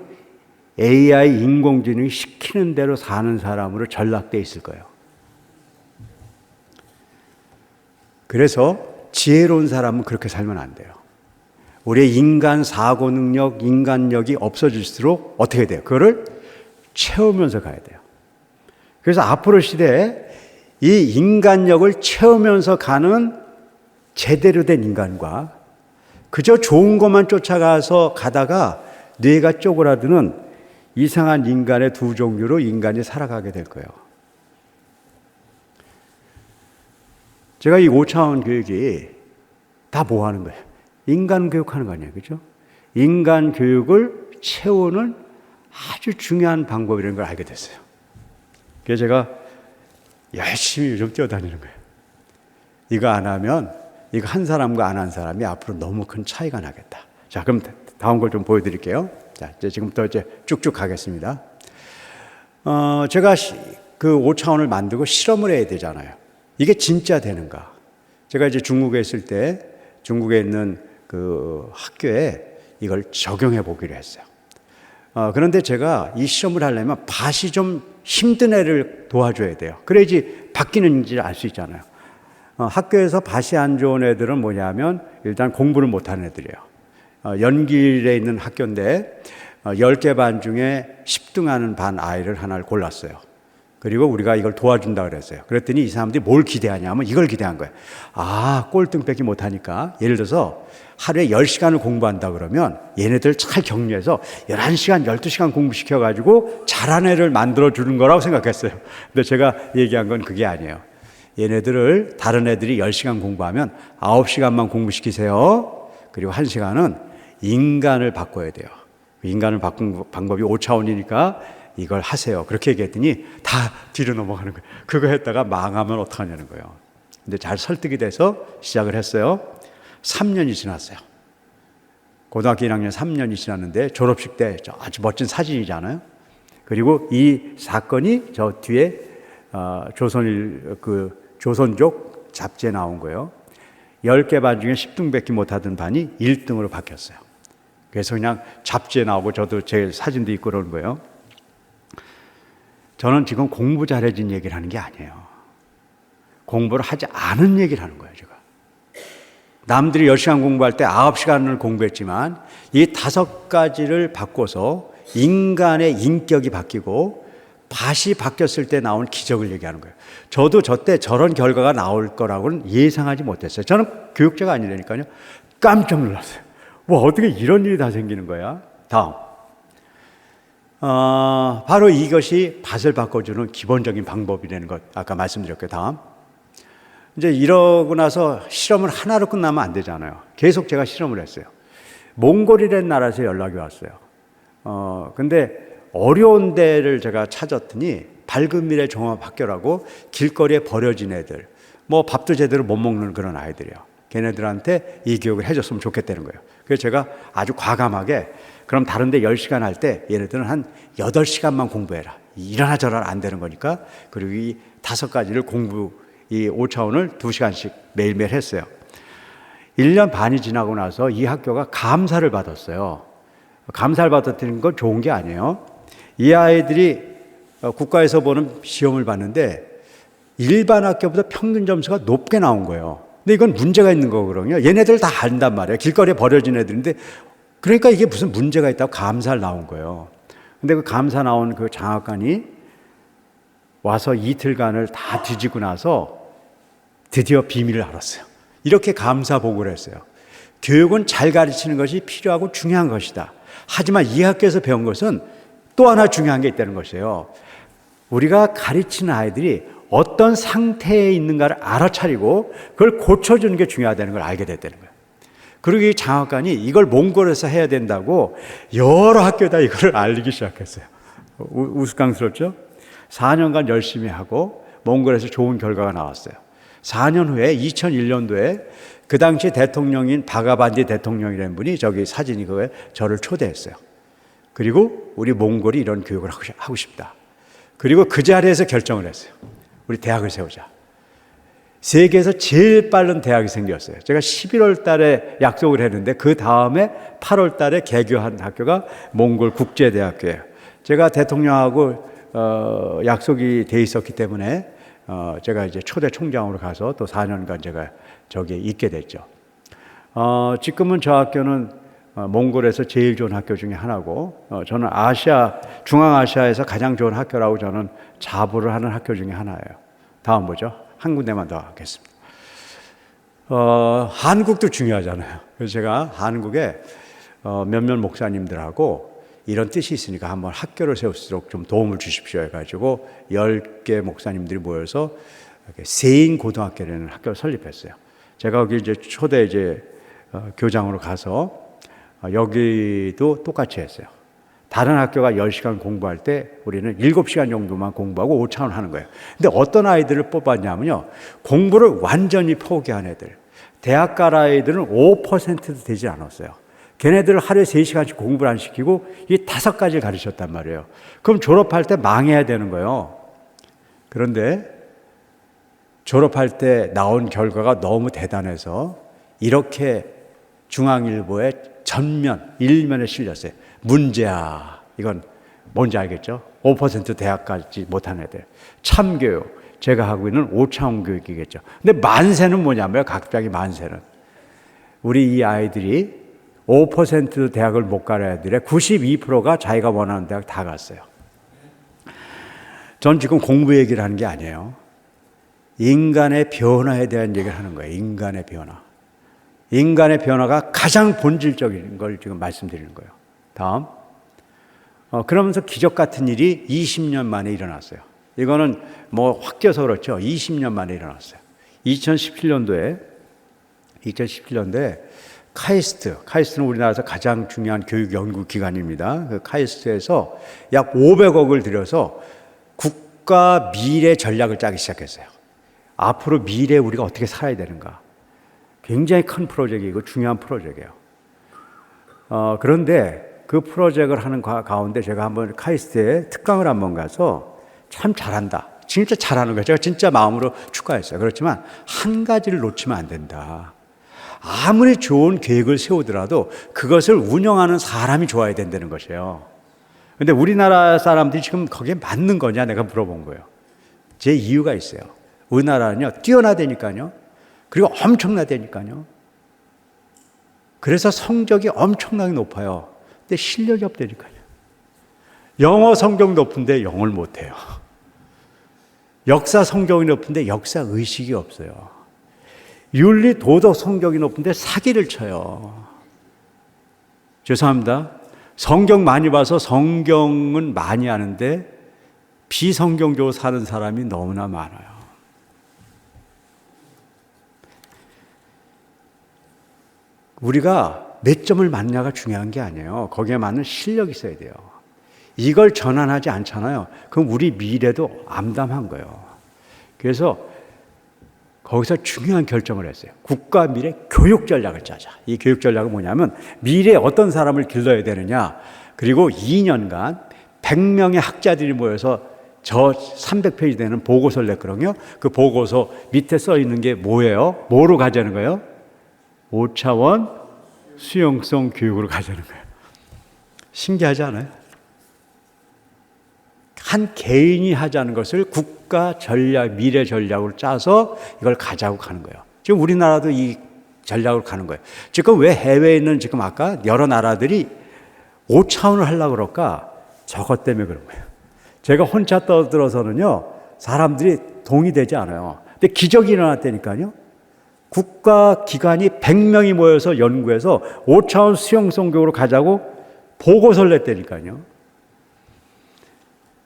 AI 인공지능이 시키는 대로 사는 사람으로 전락돼 있을 거예요. 그래서 지혜로운 사람은 그렇게 살면 안 돼요. 우리의 인간 사고 능력, 인간력이 없어질수록 어떻게 돼요? 그거를 채우면서 가야 돼요. 그래서 앞으로 시대에 이 인간력을 채우면서 가는 제대로 된 인간과 그저 좋은 것만 쫓아가서 가다가 뇌가 쪼그라드는 이상한 인간의 두 종류로 인간이 살아가게 될 거예요. 제가 이 5차원 교육이 다 뭐 하는 거예요? 인간 교육하는 거 아니에요. 그죠? 인간 교육을 채우는 아주 중요한 방법이라는 걸 알게 됐어요. 그래서 제가 열심히 요즘 뛰어다니는 거예요. 이거 안 하면 이거 한 사람과 안 한 사람이 앞으로 너무 큰 차이가 나겠다. 자, 그럼 다음 걸 좀 보여드릴게요. 자, 이제 지금부터 이제 쭉쭉 가겠습니다. 제가 그 5차원을 만들고 실험을 해야 되잖아요. 이게 진짜 되는가? 제가 이제 중국에 있을 때 중국에 있는 그 학교에 이걸 적용해 보기로 했어요. 그런데 제가 이 실험을 하려면 밭이 좀 힘든 애를 도와줘야 돼요. 그래야지 바뀌는지 알 수 있잖아요. 학교에서 밭이 안 좋은 애들은 뭐냐면 일단 공부를 못하는 애들이에요. 연길에 있는 학교인데 10개 반 중에 10등하는 반 아이를 하나를 골랐어요. 그리고 우리가 이걸 도와준다 그랬어요. 그랬더니 이 사람들이 뭘 기대하냐면 이걸 기대한 거예요. 아, 꼴등밖에 못하니까 예를 들어서 하루에 10시간을 공부한다 그러면 얘네들 잘 격려해서 11시간, 12시간 공부시켜가지고 잘한 애를 만들어주는 거라고 생각했어요. 근데 제가 얘기한 건 그게 아니에요. 얘네들을 다른 애들이 10시간 공부하면 9시간만 공부시키세요. 그리고 1시간은 인간을 바꿔야 돼요. 인간을 바꾼 방법이 5차원이니까 이걸 하세요. 그렇게 얘기했더니 다 뒤로 넘어가는 거예요. 그거 했다가 망하면 어떡하냐는 거예요. 근데 잘 설득이 돼서 시작을 했어요. 3년이 지났어요. 고등학교 1학년 3년이 지났는데 졸업식 때 아주 멋진 사진이잖아요. 그리고 이 사건이 저 뒤에 조선족 잡지에 나온 거예요. 10개 반 중에 10등밖에 못하던 반이 1등으로 바뀌었어요. 그래서 그냥 잡지에 나오고 저도 제 사진도 있고 그러는 거예요. 저는 지금 공부 잘해진 얘기를 하는 게 아니에요. 공부를 하지 않은 얘기를 하는 거예요, 제가. 남들이 10시간 공부할 때 9시간을 공부했지만 이 5가지를 바꿔서 인간의 인격이 바뀌고 밭이 바뀌었을 때 나온 기적을 얘기하는 거예요. 저도 저 때 저런 결과가 나올 거라고는 예상하지 못했어요. 저는 교육자가 아니라니까요. 깜짝 놀랐어요. 와, 어떻게 이런 일이 다 생기는 거야? 다음. 바로 이것이 밭을 바꿔주는 기본적인 방법이라는 것 아까 말씀드렸고요. 다음. 이제 이러고 나서 실험을 하나로 끝나면 안 되잖아요. 계속 제가 실험을 했어요. 몽골이라는 나라에서 연락이 왔어요. 근데 어려운 데를 제가 찾았더니 밝은 미래 종합학교라고 길거리에 버려진 애들, 뭐 밥도 제대로 못 먹는 그런 아이들이에요. 걔네들한테 이 교육을 해줬으면 좋겠다는 거예요. 그래서 제가 아주 과감하게 그럼 다른 데 10시간 할 때 얘네들은 한 8시간만 공부해라. 이러나 저러나 안 되는 거니까. 그리고 이 5가지를 이 5차원을 2시간씩 매일매일 했어요. 1년 반이 지나고 나서 이 학교가 감사를 받았어요. 감사를 받았다는 건 좋은 게 아니에요. 이 아이들이 국가에서 보는 시험을 봤는데 일반 학교보다 평균 점수가 높게 나온 거예요. 근데 이건 문제가 있는 거거든요. 얘네들 다 안단 말이에요. 길거리에 버려진 애들인데 그러니까 이게 무슨 문제가 있다고 감사를 나온 거예요. 근데 그 감사 나온 그 장학관이 와서 이틀간을 다 뒤지고 나서 드디어 비밀을 알았어요. 이렇게 감사 보고를 했어요. 교육은 잘 가르치는 것이 필요하고 중요한 것이다. 하지만 이 학교에서 배운 것은 또 하나 중요한 게 있다는 것이에요. 우리가 가르치는 아이들이 어떤 상태에 있는가를 알아차리고 그걸 고쳐주는 게 중요하다는 걸 알게 됐다는 거예요. 그리고 이 장학관이 이걸 몽골에서 해야 된다고 여러 학교에다 이걸 알리기 시작했어요. 우스꽝스럽죠? 4년간 열심히 하고 몽골에서 좋은 결과가 나왔어요. 4년 후에 2001년도에 그 당시 대통령인 바가반디 대통령이라는 분이 저기 사진이 그거에 저를 초대했어요. 그리고 우리 몽골이 이런 교육을 하고 싶다. 그리고 그 자리에서 결정을 했어요. 우리 대학을 세우자. 세계에서 제일 빠른 대학이 생겼어요. 제가 11월 달에 약속을 했는데 그 다음에 8월 달에 개교한 학교가 몽골 국제대학교예요. 제가 대통령하고 약속이 돼 있었기 때문에 제가 이제 초대 총장으로 가서 또 4년간 제가 저기에 있게 됐죠. 지금은 저 학교는 몽골에서 제일 좋은 학교 중에 하나고 저는 중앙아시아에서 가장 좋은 학교라고 저는 자부를 하는 학교 중에 하나예요. 다음 보죠. 한 군데만 더 하겠습니다. 한국도 중요하잖아요. 그래서 제가 한국에 몇몇 목사님들하고 이런 뜻이 있으니까 한번 학교를 세울수록 좀 도움을 주십시오 해가지고 10개 목사님들이 모여서 세인 고등학교라는 학교를 설립했어요. 제가 거기 이제 초대 교장으로 가서 여기도 똑같이 했어요. 다른 학교가 10시간 공부할 때 우리는 7시간 정도만 공부하고 5차원 하는 거예요. 근데 어떤 아이들을 뽑았냐면요. 공부를 완전히 포기한 애들. 대학 갈 아이들은 5%도 되지 않았어요. 걔네들을 하루에 3시간씩 공부를 안 시키고 이 5가지를 가르쳤단 말이에요. 그럼 졸업할 때 망해야 되는 거예요. 그런데 졸업할 때 나온 결과가 너무 대단해서 이렇게 중앙일보에 일면에 실렸어요. 문제야. 이건 뭔지 알겠죠? 5% 대학 가지 못한 애들. 참교육. 제가 하고 있는 5차원 교육이겠죠. 근데 만세는 뭐냐면요. 갑자기 만세는. 우리 이 아이들이 5% 대학을 못 가는 애들의 92%가 자기가 원하는 대학 다 갔어요. 전 지금 공부 얘기를 하는 게 아니에요. 인간의 변화에 대한 얘기를 하는 거예요. 인간의 변화. 인간의 변화가 가장 본질적인 걸 지금 말씀드리는 거예요. 다음. 그러면서 기적 같은 일이 20년 만에 일어났어요. 이거는 뭐 확 껴서 그렇죠. 20년 만에 일어났어요. 2017년도에 카이스트는 우리나라에서 가장 중요한 교육 연구 기관입니다. 그 카이스트에서 약 500억을 들여서 국가 미래 전략을 짜기 시작했어요. 앞으로 미래에 우리가 어떻게 살아야 되는가. 굉장히 큰 프로젝트이고 중요한 프로젝트예요. 그런데 그 프로젝트를 하는 가운데 제가 한번 카이스트에 특강을 한번 가서 참 잘한다. 진짜 잘하는 거예요. 제가 진짜 마음으로 축하했어요. 그렇지만 한 가지를 놓치면 안 된다. 아무리 좋은 계획을 세우더라도 그것을 운영하는 사람이 좋아야 된다는 것이에요. 그런데 우리나라 사람들이 지금 거기에 맞는 거냐 내가 물어본 거예요. 제 이유가 있어요. 우리나라는요 뛰어나다니까요. 그리고 엄청나다니까요. 그래서 성적이 엄청나게 높아요. 근데 실력이 없다니까요. 영어 성적 높은데 영어를 못해요. 역사 성적이 높은데 역사 의식이 없어요. 윤리 도덕 성적이 높은데 사기를 쳐요. 죄송합니다. 성경 많이 봐서 성경은 많이 아는데 비성경적으로 사는 사람이 너무나 많아요. 우리가 몇 점을 맞냐가 중요한 게 아니에요. 거기에 맞는 실력이 있어야 돼요. 이걸 전환하지 않잖아요. 그럼 우리 미래도 암담한 거예요. 그래서 거기서 중요한 결정을 했어요. 국가 미래 교육 전략을 짜자. 이 교육 전략은 뭐냐면 미래에 어떤 사람을 길러야 되느냐. 그리고 2년간 100명의 학자들이 모여서 저 300페이지 되는 보고서를 냈거든요. 그 보고서 밑에 써 있는 게 뭐예요? 뭐로 가자는 거예요? 5차원 수용성 교육으로 가자는 거예요. 신기하지 않아요? 한 개인이 하자는 것을 국가 전략, 미래 전략으로 짜서 이걸 가자고 가는 거예요. 지금 우리나라도 이 전략으로 가는 거예요. 지금 왜 해외에 있는 지금 아까 여러 나라들이 5차원을 하려고 그럴까? 저것 때문에 그런 거예요. 제가 혼자 떠들어서는요, 사람들이 동의되지 않아요. 근데 기적이 일어났다니까요. 국가 기관이 100명이 모여서 연구해서 5차원 수용성 교육으로 가자고 보고서를 냈다니까요.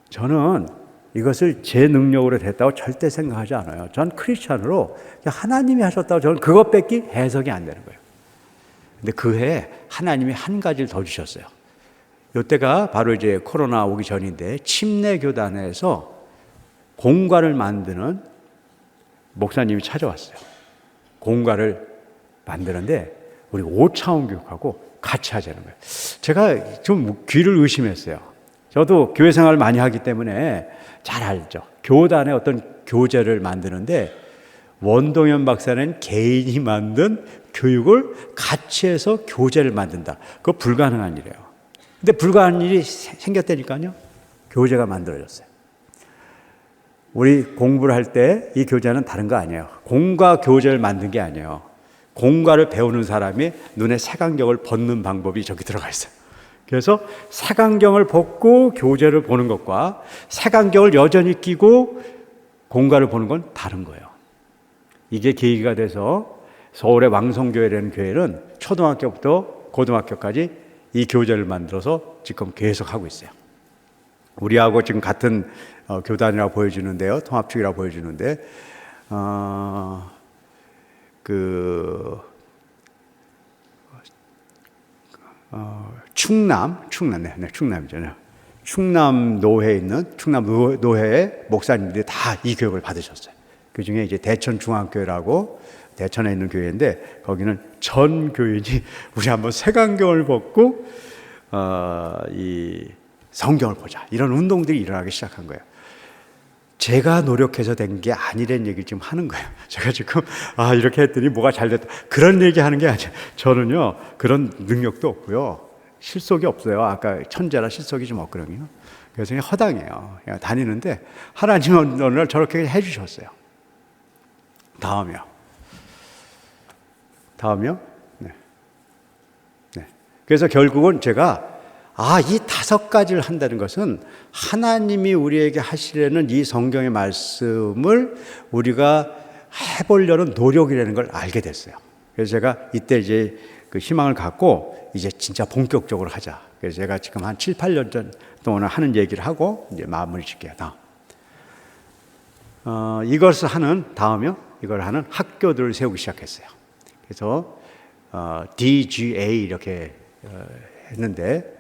저는 이것을 제 능력으로 됐다고 절대 생각하지 않아요. 전 크리스찬으로 하나님이 하셨다고 저는 그것밖에 해석이 안 되는 거예요. 근데 그 해에 하나님이 한 가지를 더 주셨어요. 이때가 바로 이제 코로나 오기 전인데 침례 교단에서 공과를 만드는 목사님이 찾아왔어요. 공과를 만드는데 우리 5차원 교육하고 같이 하자는 거예요. 제가 좀 귀를 의심했어요. 저도 교회 생활을 많이 하기 때문에 잘 알죠. 교단에 어떤 교재를 만드는데 원동현 박사는 개인이 만든 교육을 같이 해서 교재를 만든다. 그거 불가능한 일이에요. 근데 불가능한 일이 생겼다니까요. 교재가 만들어졌어요. 우리 공부를 할 때 이 교재는 다른 거 아니에요. 공과 교재를 만든 게 아니에요. 공과를 배우는 사람이 눈에 색안경을 벗는 방법이 저기 들어가 있어요. 그래서 색안경을 벗고 교재를 보는 것과 색안경을 여전히 끼고 공과를 보는 건 다른 거예요. 이게 계기가 돼서 서울의 왕성교회라는 교회는 초등학교부터 고등학교까지 이 교재를 만들어서 지금 계속 하고 있어요. 우리하고 지금 같은 교단이라고 보여지는데요. 통합축이라고 보여지는데 충남이죠. 충남 노회에 있는 충남 노회의 목사님들이 다 이 교육을 받으셨어요. 그 중에 이제 대천중앙교회라고 대천에 있는 교회인데 거기는 전 교인이 우리 한번 색안경을 벗고 이 성경을 보자 이런 운동들이 일어나기 시작한 거예요. 제가 노력해서 된 게 아니란 얘기를 지금 하는 거예요. 제가 지금 이렇게 했더니 뭐가 잘 됐다 그런 얘기 하는 게 아니에요. 저는요 그런 능력도 없고요 실속이 없어요. 아까 천재라 실속이 좀 없거든요. 그래서 그냥 허당해요. 그냥 다니는데 하나님은 어느 날 저렇게 해주셨어요. 다음이요. 네. 그래서 결국은 제가 이 5가지를 한다는 것은 하나님이 우리에게 하시려는 이 성경의 말씀을 우리가 해보려는 노력이라는 걸 알게 됐어요. 그래서 제가 이때 이제 그 희망을 갖고 이제 진짜 본격적으로 하자. 그래서 제가 지금 한 7, 8년 전 동안 하는 얘기를 하고 이제 마무리 짓게요. 이것을 하는 다음에 이걸 하는 학교들을 세우기 시작했어요. 그래서 DGA 이렇게 했는데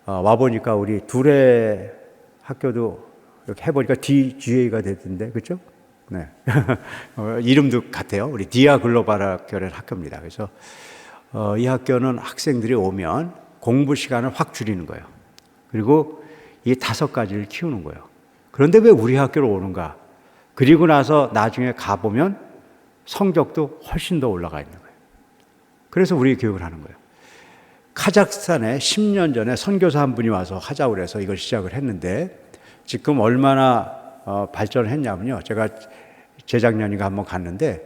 와보니까 우리 둘의 학교도 이렇게 해보니까 DGA가 됐던데, 그렇죠? 네. 이름도 같아요. 우리 디아 글로벌 학교라는 학교입니다. 그래서 이 학교는 학생들이 오면 공부 시간을 확 줄이는 거예요. 그리고 이 5가지를 키우는 거예요. 그런데 왜 우리 학교로 오는가? 그리고 나서 나중에 가보면 성적도 훨씬 더 올라가 있는 거예요. 그래서 우리 교육을 하는 거예요. 카자흐스탄에 10년 전에 선교사 한 분이 와서 하자고 그래서 이걸 시작을 했는데 지금 얼마나 발전을 했냐면요. 제가 재작년인가 한번 갔는데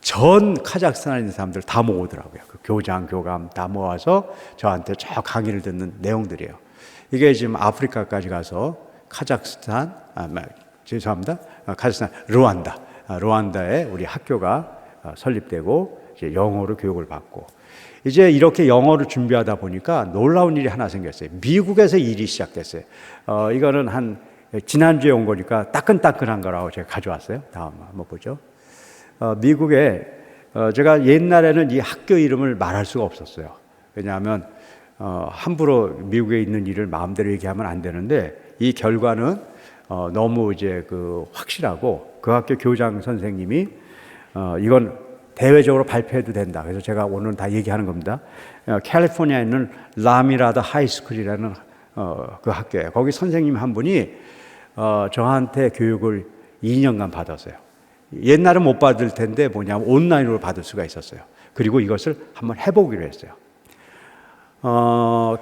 전 카자흐스탄에 있는 사람들 다 모으더라고요. 그 교장, 교감 다 모아서 저한테 저 강의를 듣는 내용들이에요. 이게 지금 아프리카까지 가서 카자흐스탄, 죄송합니다. 카자흐스탄, 루안다에 우리 학교가 설립되고 이제 영어로 교육을 받고 이제 이렇게 영어를 준비하다 보니까 놀라운 일이 하나 생겼어요. 미국에서 일이 시작됐어요. 이거는 지난주에 온 거니까 따끈따끈한 거라고 제가 가져왔어요. 다음 한번 보죠. 미국에 제가 옛날에는 이 학교 이름을 말할 수가 없었어요. 왜냐하면 함부로 미국에 있는 일을 마음대로 얘기하면 안 되는데 이 결과는 너무 이제 확실하고 그 학교 교장 선생님이 이건 대외적으로 발표해도 된다. 그래서 제가 오늘 다 얘기하는 겁니다. 캘리포니아에 있는 라미라드 하이스쿨이라는 그 학교예요. 거기 선생님 한 분이 저한테 교육을 2년간 받았어요. 옛날은 못 받을 텐데 뭐냐면 온라인으로 받을 수가 있었어요. 그리고 이것을 한번 해보기로 했어요.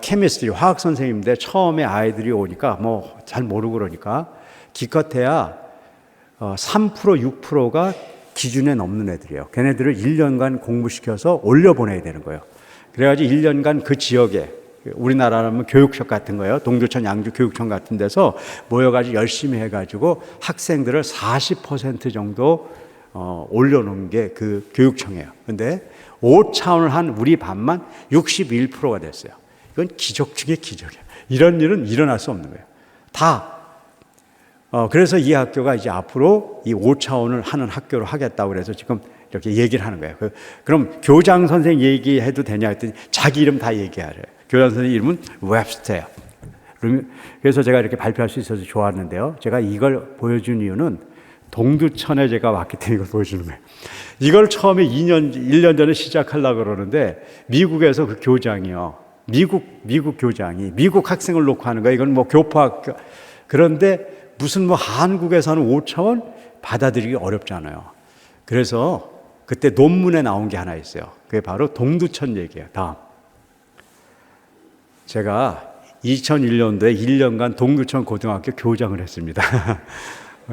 케미스트리, 화학 선생님인데 처음에 아이들이 오니까 뭐 잘 모르고 그러니까 기껏해야 3%, 6%가 기준에 넘는 애들이에요. 걔네들을 1년간 공부시켜서 올려보내야 되는 거예요. 그래가지고 1년간 그 지역에 우리나라라면 교육청 같은 거예요. 동두천 양주 교육청 같은 데서 모여가지고 열심히 해가지고 학생들을 40% 정도 올려놓은 게 그 교육청이에요. 근데 5차원을 한 우리 반만 61%가 됐어요. 이건 기적 중의 기적이에요. 이런 일은 일어날 수 없는 거예요. 그래서 이 학교가 이제 앞으로 이 5차원을 하는 학교로 하겠다고 그래서 지금 이렇게 얘기를 하는 거예요. 그럼 교장 선생님 얘기해도 되냐 했더니 자기 이름 다 얘기하래요. 교장 선생님 이름은 웹스터예요. 그래서 제가 이렇게 발표할 수 있어서 좋았는데요. 제가 이걸 보여준 이유는 동두천에 제가 왔기 때문에 이걸 보여주는 거예요. 이걸 처음에 1년 전에 시작하려고 그러는데 미국에서 그 교장이요. 미국 교장이 미국 학생을 놓고 하는 거예요. 이건 뭐 교포학교. 그런데 무슨 뭐 한국에서 하는 5차원 받아들이기 어렵잖아요. 그래서 그때 논문에 나온 게 하나 있어요. 그게 바로 동두천 얘기예요. 다음. 제가 2001년도에 1년간 동두천 고등학교 교장을 했습니다.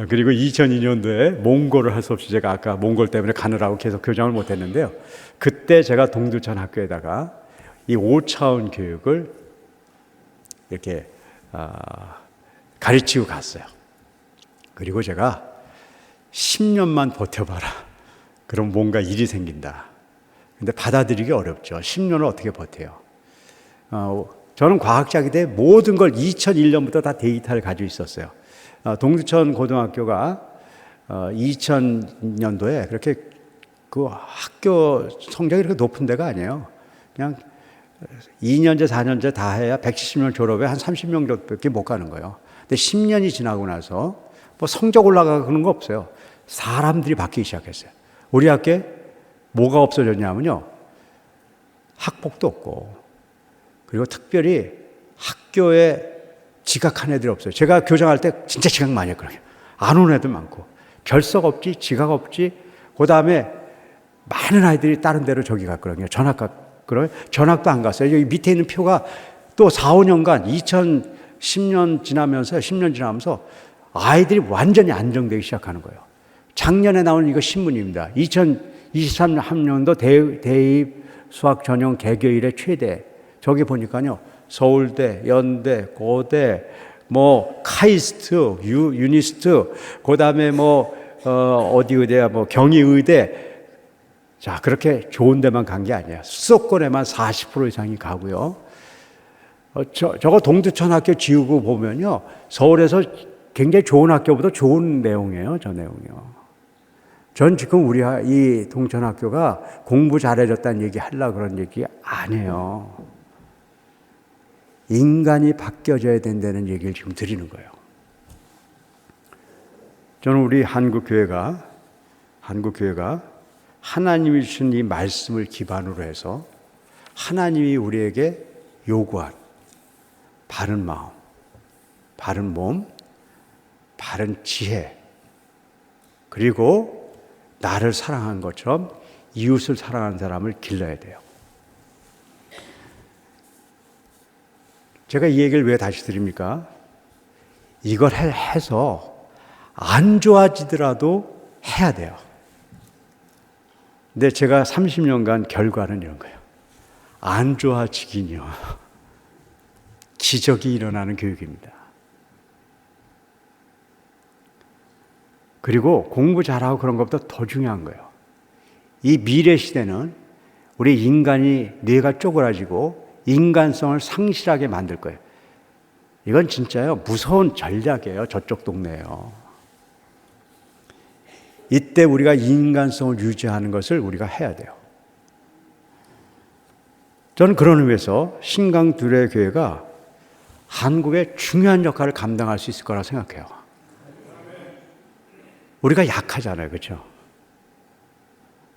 그리고 2002년도에 몽골을 할 수 없이 제가 아까 몽골 때문에 가느라고 계속 교장을 못했는데요. 그때 제가 동두천 학교에다가 이 5차원 교육을 이렇게 가르치고 갔어요. 그리고 제가 10년만 버텨봐라. 그럼 뭔가 일이 생긴다. 근데 받아들이기 어렵죠. 10년을 어떻게 버텨요? 저는 과학자이기 때문에 모든 걸 2001년부터 다 데이터를 가지고 있었어요. 동두천 고등학교가 2000년도에 그렇게 그 학교 성적이 그렇게 높은 데가 아니에요. 그냥 2년제, 4년제 다 해야 170명 졸업에 한 30명 정도밖에 못 가는 거예요. 근데 10년이 지나고 나서 뭐 성적 올라가는 거 없어요. 사람들이 바뀌기 시작했어요. 우리 학교에 뭐가 없어졌냐면요. 학복도 없고, 그리고 특별히 학교에 지각한 애들이 없어요. 제가 교장할 때 진짜 지각 많이 했거든요. 안 오는 애들 많고, 결석 없지, 지각 없지, 그 다음에 많은 아이들이 다른 데로 저기 갔거든요. 전학 갔거든요. 전학도 안 갔어요. 여기 밑에 있는 표가 또 4, 5년간 10년 지나면서 아이들이 완전히 안정되기 시작하는 거예요. 작년에 나온 이거 신문입니다. 2023년도 대입 수학 전형 개교일의 최대 저기 보니까요, 서울대, 연대, 고대, 뭐 카이스트, 유니스트, 그다음에 뭐 어디 의대야, 뭐 경희의대. 자, 그렇게 좋은 데만 간 게 아니에요. 수도권에만 40% 이상이 가고요. 저거 동두천학교 지우고 보면요, 서울에서 굉장히 좋은 학교보다 좋은 내용이에요. 저 내용이요. 전 지금 우리 이 동천학교가 공부 잘해줬다는 얘기 하려고 그런 얘기 안 해요. 인간이 바뀌어져야 된다는 얘기를 지금 드리는 거예요. 저는 우리 한국교회가 하나님이 주신 이 말씀을 기반으로 해서 하나님이 우리에게 요구한 바른 마음, 바른 몸, 바른 지혜, 그리고 나를 사랑한 것처럼 이웃을 사랑하는 사람을 길러야 돼요. 제가 이 얘기를 왜 다시 드립니까? 이걸 해서 안 좋아지더라도 해야 돼요. 근데 제가 30년간 결과는 이런 거예요. 안 좋아지긴요. 기적이 일어나는 교육입니다. 그리고 공부 잘하고 그런 것보다 더 중요한 거예요. 이 미래 시대는 우리 인간이 뇌가 쪼그라지고 인간성을 상실하게 만들 거예요. 이건 진짜요, 무서운 전략이에요. 저쪽 동네에요. 이때 우리가 인간성을 유지하는 것을 우리가 해야 돼요. 저는 그런 의미에서 신강두레교회가 한국의 중요한 역할을 감당할 수 있을 거라고 생각해요. 우리가 약하잖아요. 그렇죠?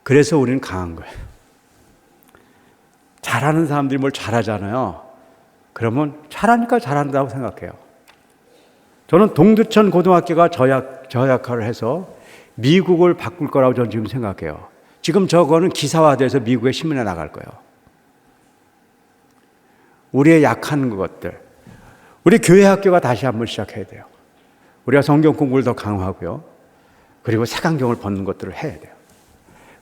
그래서 우리는 강한 거예요. 잘하는 사람들이 뭘 잘하잖아요. 그러면 잘하니까 잘한다고 생각해요. 저는 동두천 고등학교가 저 역할을 해서 미국을 바꿀 거라고 저는 지금 생각해요. 지금 저거는 기사화돼서 미국의 신문에 나갈 거예요. 우리의 약한 것들, 우리 교회 학교가 다시 한번 시작해야 돼요. 우리가 성경 공부를 더 강화하고요. 그리고 색안경을 벗는 것들을 해야 돼요.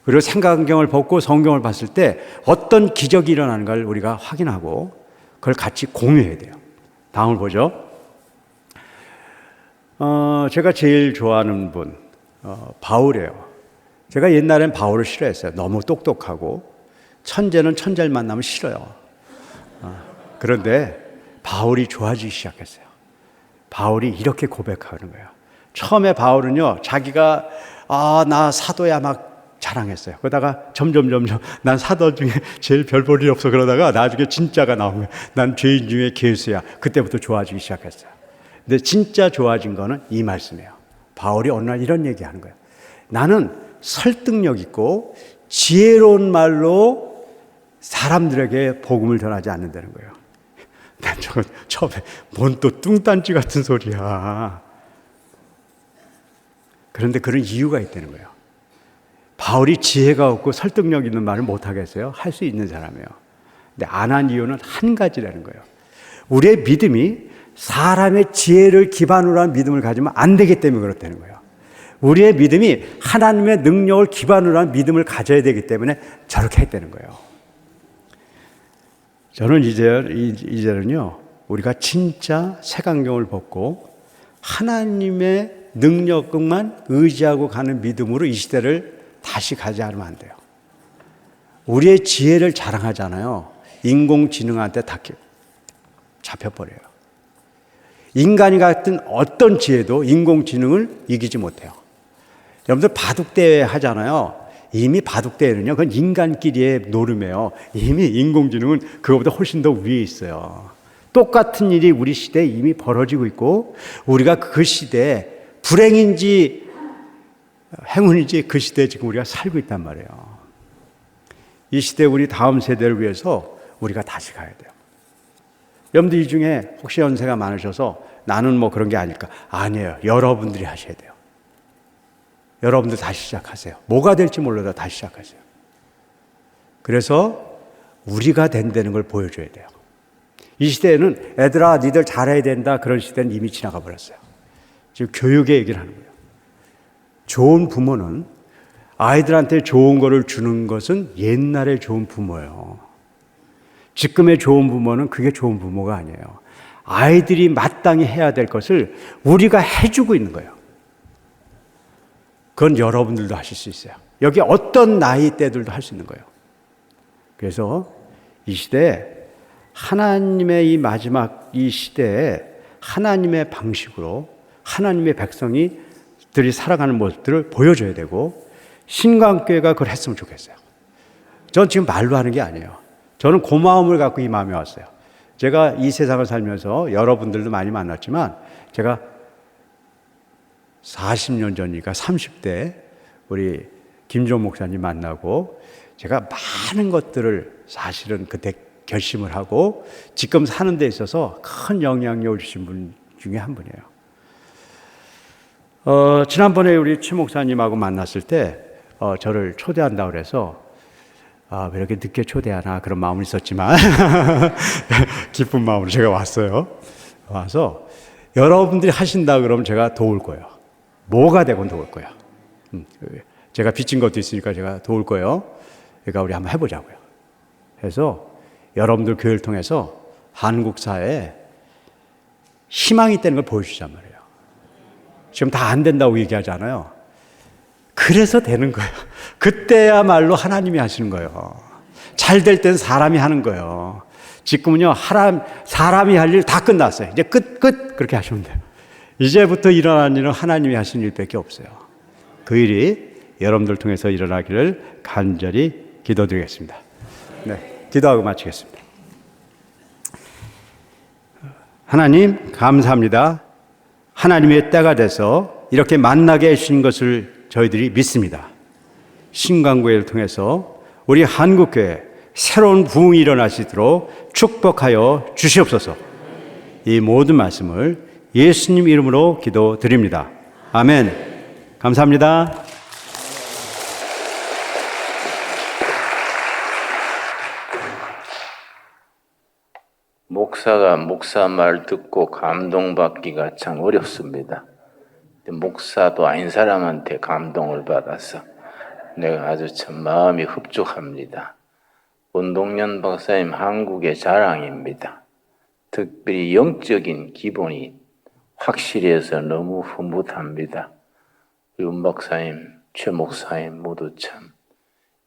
그리고 색안경을 벗고 성경을 봤을 때 어떤 기적이 일어나는가를 우리가 확인하고 그걸 같이 공유해야 돼요. 다음을 보죠. 제가 제일 좋아하는 분, 바울이에요. 제가 옛날엔 바울을 싫어했어요. 너무 똑똑하고 천재는 천재를 만나면 싫어요. 그런데 바울이 좋아지기 시작했어요. 바울이 이렇게 고백하는 거예요. 처음에 바울은요, 자기가 나 사도야 막 자랑했어요. 그러다가 점점 난 사도 중에 제일 별 볼 일 없어 그러다가 나중에 진짜가 나오면 난 죄인 중에 괴수야. 그때부터 좋아지기 시작했어요. 근데 진짜 좋아진 거는 이 말씀이에요. 바울이 어느 날 이런 얘기하는 거예요. 나는 설득력 있고 지혜로운 말로 사람들에게 복음을 전하지 않는다는 거예요. 난 저건 처음에 뭔 또 뚱딴지 같은 소리야. 그런데 그런 이유가 있다는 거예요. 바울이 지혜가 없고 설득력 있는 말을 못하겠어요? 할 수 있는 사람이에요. 근데 안 한 이유는 한 가지라는 거예요. 우리의 믿음이 사람의 지혜를 기반으로 한 믿음을 가지면 안 되기 때문에 그렇다는 거예요. 우리의 믿음이 하나님의 능력을 기반으로 한 믿음을 가져야 되기 때문에 저렇게 했다는 거예요. 저는 이제는요, 우리가 진짜 색안경을 벗고 하나님의 능력만 의지하고 가는 믿음으로 이 시대를 다시 가지 않으면 안 돼요. 우리의 지혜를 자랑하잖아요. 인공지능한테 다 잡혀버려요. 인간이 같은 어떤 지혜도 인공지능을 이기지 못해요. 여러분들 바둑대회 하잖아요. 이미 바둑대회는요, 그건 인간끼리의 노름이에요. 이미 인공지능은 그거보다 훨씬 더 위에 있어요. 똑같은 일이 우리 시대에 이미 벌어지고 있고, 우리가 그 시대에 불행인지 행운인지 그 시대에 지금 우리가 살고 있단 말이에요. 이 시대에 우리 다음 세대를 위해서 우리가 다시 가야 돼요. 여러분들 이 중에 혹시 연세가 많으셔서 나는 뭐 그런 게 아닐까? 아니에요. 여러분들이 하셔야 돼요. 여러분들 다시 시작하세요. 뭐가 될지 몰라도 다시 시작하세요. 그래서 우리가 된다는 걸 보여줘야 돼요. 이 시대에는 애들아 니들 잘해야 된다 그런 시대는 이미 지나가 버렸어요. 지금 교육의 얘기를 하는 거예요. 좋은 부모는 아이들한테 좋은 거를 주는 것은 옛날에 좋은 부모예요. 지금의 좋은 부모는 그게 좋은 부모가 아니에요. 아이들이 마땅히 해야 될 것을 우리가 해주고 있는 거예요. 그건 여러분들도 하실 수 있어요. 여기 어떤 나이대들도 할 수 있는 거예요. 그래서 이 시대에 하나님의 이 마지막 이 시대에 하나님의 방식으로 하나님의 백성이들이 살아가는 모습들을 보여줘야 되고 신광교회가 그걸 했으면 좋겠어요. 전 지금 말로 하는 게 아니에요. 저는 그 마음을 갖고 이 마음에 왔어요. 제가 이 세상을 살면서 여러분들도 많이 만났지만 제가 40년 전이니까 30대 우리 김종 목사님 만나고 제가 많은 것들을 사실은 그때 결심을 하고 지금 사는 데 있어서 큰 영향력을 주신 분 중에 한 분이에요. 지난번에 우리 최 목사님하고 만났을 때 저를 초대한다고 그래서 왜 이렇게 늦게 초대하나 그런 마음은 있었지만 기쁜 마음으로 제가 왔어요. 와서 여러분들이 하신다 그러면 제가 도울 거예요. 뭐가 되건 도울 거예요. 제가 빚진 것도 있으니까 제가 도울 거예요. 그러니까 우리 한번 해보자고요. 그래서 여러분들 교회를 통해서 한국 사회에 희망이 있다는 걸 보여주자는 말이에요. 지금 다 안 된다고 얘기하잖아요. 그래서 되는 거예요. 그때야말로 하나님이 하시는 거예요. 잘 될 땐 사람이 하는 거예요. 지금은요, 사람이 할 일 다 끝났어요. 이제 끝 그렇게 하시면 돼요. 이제부터 일어나는 일은 하나님이 하시는 일밖에 없어요. 그 일이 여러분들 통해서 일어나기를 간절히 기도드리겠습니다. 네, 기도하고 마치겠습니다. 하나님 감사합니다. 하나님의 때가 돼서 이렇게 만나게 해주신 것을 저희들이 믿습니다. 신광교회를 통해서 우리 한국교회 새로운 부흥이 일어나시도록 축복하여 주시옵소서. 이 모든 말씀을 예수님 이름으로 기도드립니다. 아멘. 감사합니다. 목사가 목사 말 듣고 감동받기가 참 어렵습니다. 목사도 아닌 사람한테 감동을 받아서 내가 아주 참 마음이 흡족합니다. 원동년 박사님 한국의 자랑입니다. 특별히 영적인 기본이 확실해서 너무 흐뭇합니다. 우리 운 박사님, 최 목사님 모두 참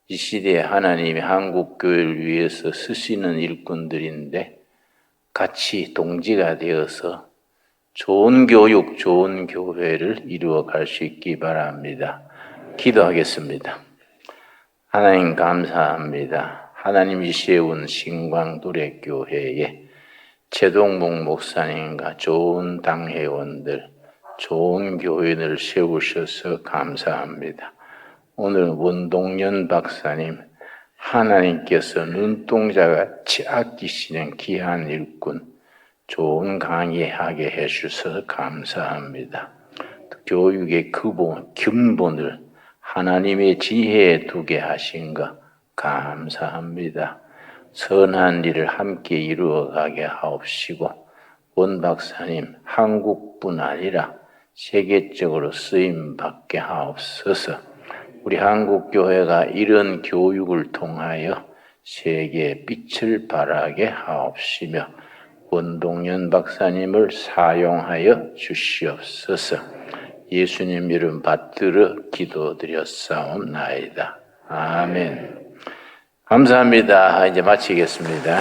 이 시대에 하나님이 한국 교회를 위해서 쓰시는 일꾼들인데 같이 동지가 되어서 좋은 교육, 좋은 교회를 이루어갈 수 있기 바랍니다. 기도하겠습니다. 하나님 감사합니다. 하나님이 세운 신광도래교회에 최동봉 목사님과 좋은 당회원들, 좋은 교인을 세우셔서 감사합니다. 오늘 원동연 박사님, 하나님께서 눈동자같이 아끼시는 귀한 일꾼, 좋은 강의하게 해주셔서 감사합니다. 교육의 근본을 하나님의 지혜에 두게 하신 것 감사합니다. 선한 일을 함께 이루어가게 하옵시고 원 박사님 한국뿐 아니라 세계적으로 쓰임받게 하옵소서. 우리 한국교회가 이런 교육을 통하여 세계에 빛을 발하게 하옵시며 원동연 박사님을 사용하여 주시옵소서. 예수님 이름 받들어 기도드렸사옵나이다. 아멘. 감사합니다. 이제 마치겠습니다.